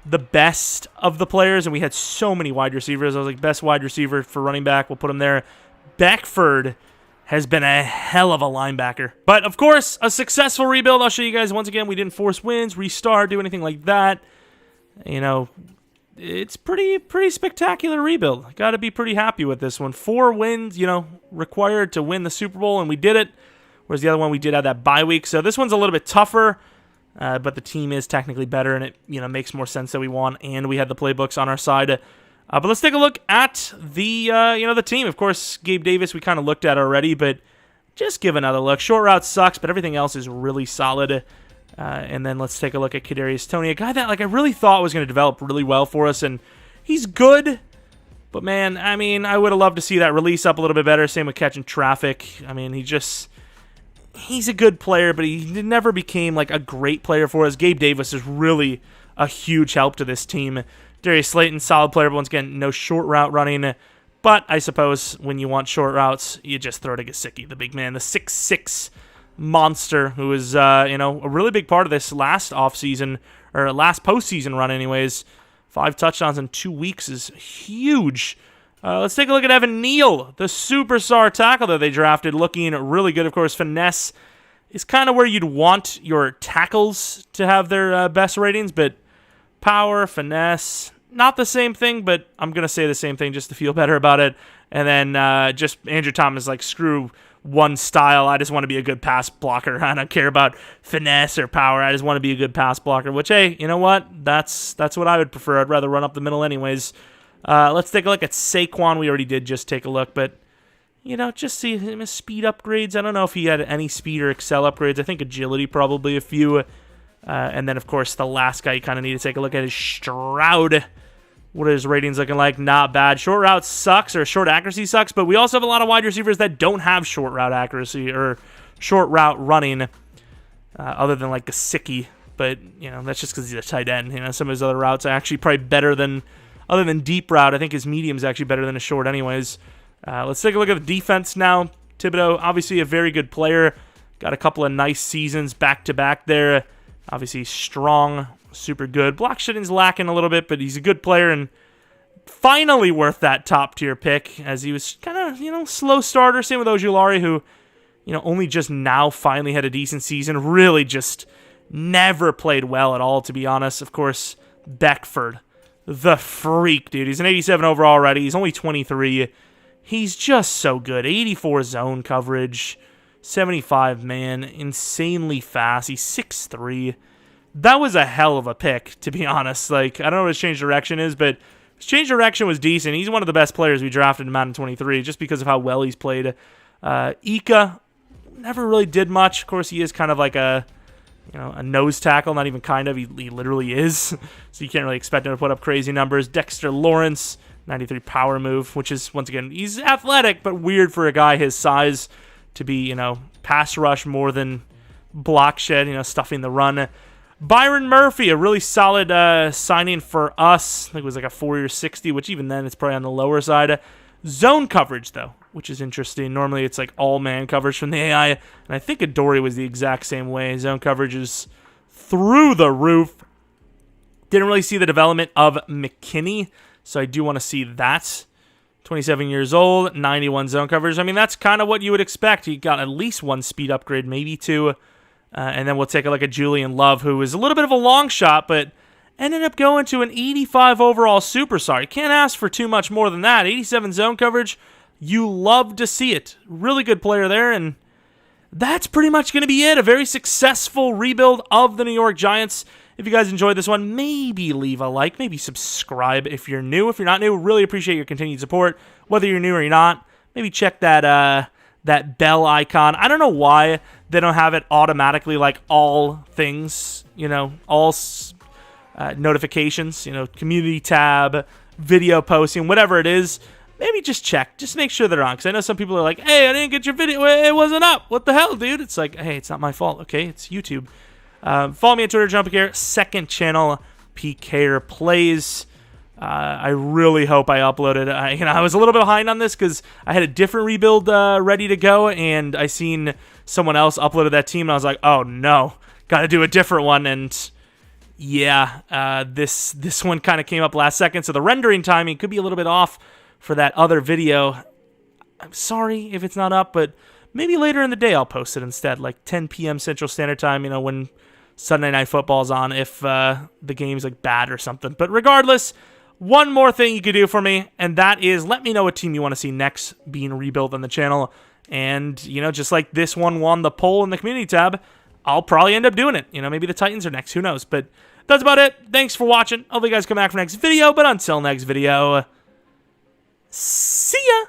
the best of the players, and we had so many wide receivers. I was like, best wide receiver for running back, we'll put him there. Beckford has been a hell of a linebacker. But, of course, a successful rebuild. I'll show you guys once again. We didn't force wins, restart, do anything like that. It's pretty spectacular rebuild. Got to be pretty happy with this one. 4 wins, required to win the Super Bowl, and we did it. Whereas the other one we did have that bye week. So this one's a little bit tougher, but the team is technically better, and it makes more sense that we won, and we had the playbooks on our side. But let's take a look at the team. Of course, Gabe Davis we kind of looked at already, but just give another look. Short route sucks, but everything else is really solid. And then let's take a look at Kadarius Toney, a guy that I really thought was going to develop really well for us, and he's good. But man, I would have loved to see that release up a little bit better. Same with catching traffic. He's a good player, but he never became a great player for us. Gabe Davis is really a huge help to this team. Darius Slayton, solid player, but once again, no short route running. But I suppose when you want short routes, you just throw to Gesicki, the big man, the 6'6" monster who was, a really big part of this last offseason, or last postseason run anyways. 5 touchdowns in 2 weeks is huge. Let's take a look at Evan Neal, the superstar tackle that they drafted, looking really good. Of course, finesse is kind of where you'd want your tackles to have their best ratings, but power, finesse, not the same thing, but I'm going to say the same thing just to feel better about it. And then just Andrew Thomas, screw one style. I just want to be a good pass blocker. I don't care about finesse or power. I just want to be a good pass blocker, which, hey, you know what? That's what I would prefer. I'd rather run up the middle anyways. Let's take a look at Saquon. We already did just take a look, but, just see him as speed upgrades. I don't know if he had any speed or excel upgrades. I think agility probably a few. And then, of course, the last guy you kind of need to take a look at is Stroud. What are his ratings looking like? Not bad. Short route sucks, or short accuracy sucks, but we also have a lot of wide receivers that don't have short route accuracy or short route running, other than Gesicki. But, that's just because he's a tight end. Some of his other routes are actually probably better than... Other than deep route, I think his medium is actually better than his short anyways. Let's take a look at the defense now. Thibodeau, obviously a very good player. Got a couple of nice seasons back-to-back there. Obviously strong, super good. Block shedding's lacking a little bit, but he's a good player and finally worth that top-tier pick, as he was kind of, slow starter. Same with Ojulari, who, only just now finally had a decent season. Really just never played well at all, to be honest. Of course, Beckford. The freak, dude. He's an 87 overall already. He's only 23. He's just so good. 84 zone coverage. 75 man. Insanely fast. He's 6'3". That was a hell of a pick, to be honest. I don't know what his change direction is, but his change direction was decent. He's one of the best players we drafted in Madden 23, just because of how well he's played. Ika never really did much. Of course, he is kind of like a nose tackle, not even kind of, he literally is, so you can't really expect him to put up crazy numbers. Dexter Lawrence, 93 power move, which is, once again, he's athletic, but weird for a guy his size to be, pass rush more than block shed, stuffing the run. Byron Murphy, a really solid signing for us. I think it was a 4-year 60, which even then it's probably on the lower side. Zone coverage, though, which is interesting. Normally it's all-man coverage from the AI, and I think Adoree was the exact same way. Zone coverage is through the roof. Didn't really see the development of McKinney, so I do want to see that. 27 years old, 91 zone coverage. That's kind of what you would expect. He got at least 1 speed upgrade, maybe 2. And then we'll take a look at Julian Love, who was a little bit of a long shot, but ended up going to an 85 overall superstar. You can't ask for too much more than that. 87 zone coverage. You love to see it. Really good player there, and that's pretty much going to be it. A very successful rebuild of the New York Giants. If you guys enjoyed this one, maybe leave a like, maybe subscribe if you're new. If you're not new, really appreciate your continued support. Whether you're new or you're not, maybe check that bell icon. I don't know why they don't have it automatically all things, all notifications, community tab, video posting, whatever it is. Maybe just check. Just make sure they're on. Because I know some people are like, hey, I didn't get your video. It wasn't up. What the hell, dude? It's hey, it's not my fault. Okay, it's YouTube. Follow me on Twitter, Jeromepkr. Second channel, PKer Plays. I really hope I uploaded. I was a little bit behind on this because I had a different rebuild ready to go, and I seen someone else uploaded that team, and I was like, oh no, got to do a different one. And yeah, this one kind of came up last second, so the rendering timing could be a little bit off for that other video. I'm sorry if it's not up, but maybe later in the day I'll post it instead, like 10 p.m. Central Standard Time, when Sunday Night Football's on, if the game's like bad or something. But regardless, one more thing you could do for me, and that is let me know what team you want to see next being rebuilt on the channel. And, just like this one won the poll in the community tab, I'll probably end up doing it. Maybe the Titans are next. Who knows? But that's about it. Thanks for watching. Hope you guys come back for next video. But until next video, see ya!